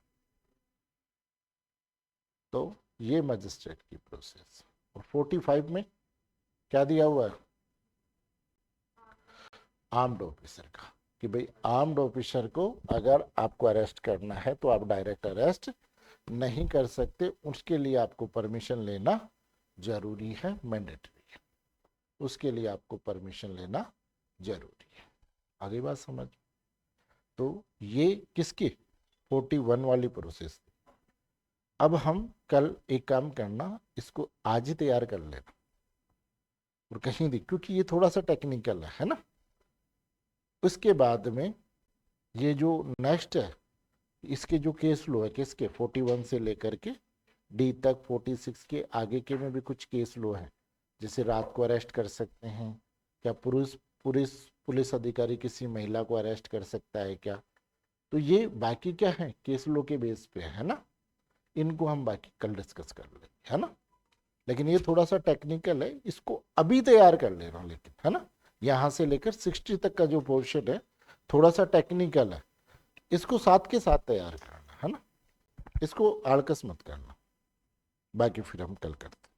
तो ये मजिस्ट्रेट की प्रोसेस। और 45 में क्या दिया हुआ है? आर्म्ड ऑफिसर का, कि भाई आर्म्ड ऑफिसर को अगर आपको अरेस्ट करना है तो आप डायरेक्ट अरेस्ट नहीं कर सकते, उसके लिए आपको परमिशन लेना जरूरी है, मैंडेटरी है, उसके लिए आपको परमिशन लेना जरूरी है। आगे बात समझ? तो ये किसकी 41 वाली प्रोसेस थी। अब हम कल एक काम करना, इसको आज ही तैयार कर लेना और कहीं दी, क्योंकि ये थोड़ा सा टेक्निकल है ना। उसके बाद में ये जो नेक्स्ट है, इसके जो केस लो है किसके 41 से लेकर के डी तक, 46 के आगे के में भी कुछ केस लो है। जैसे रात को अरेस्ट कर सकते हैं क्या, पुरुष पुलिस पुलिस अधिकारी किसी महिला को अरेस्ट कर सकता है क्या? तो ये बाकी क्या है, केस लो के बेस पे है ना। इनको हम बाकी कल डिस्कस कर लेंगे, है ना। लेकिन ये थोड़ा सा टेक्निकल है, इसको अभी तैयार कर लेना, लेकिन है ना, यहाँ से लेकर 60 तक का जो पोर्शन है थोड़ा सा टेक्निकल है, इसको साथ के साथ तैयार करना, है ना। इसको आड़कस मत करना, बाकी फिर हम कल करते हैं।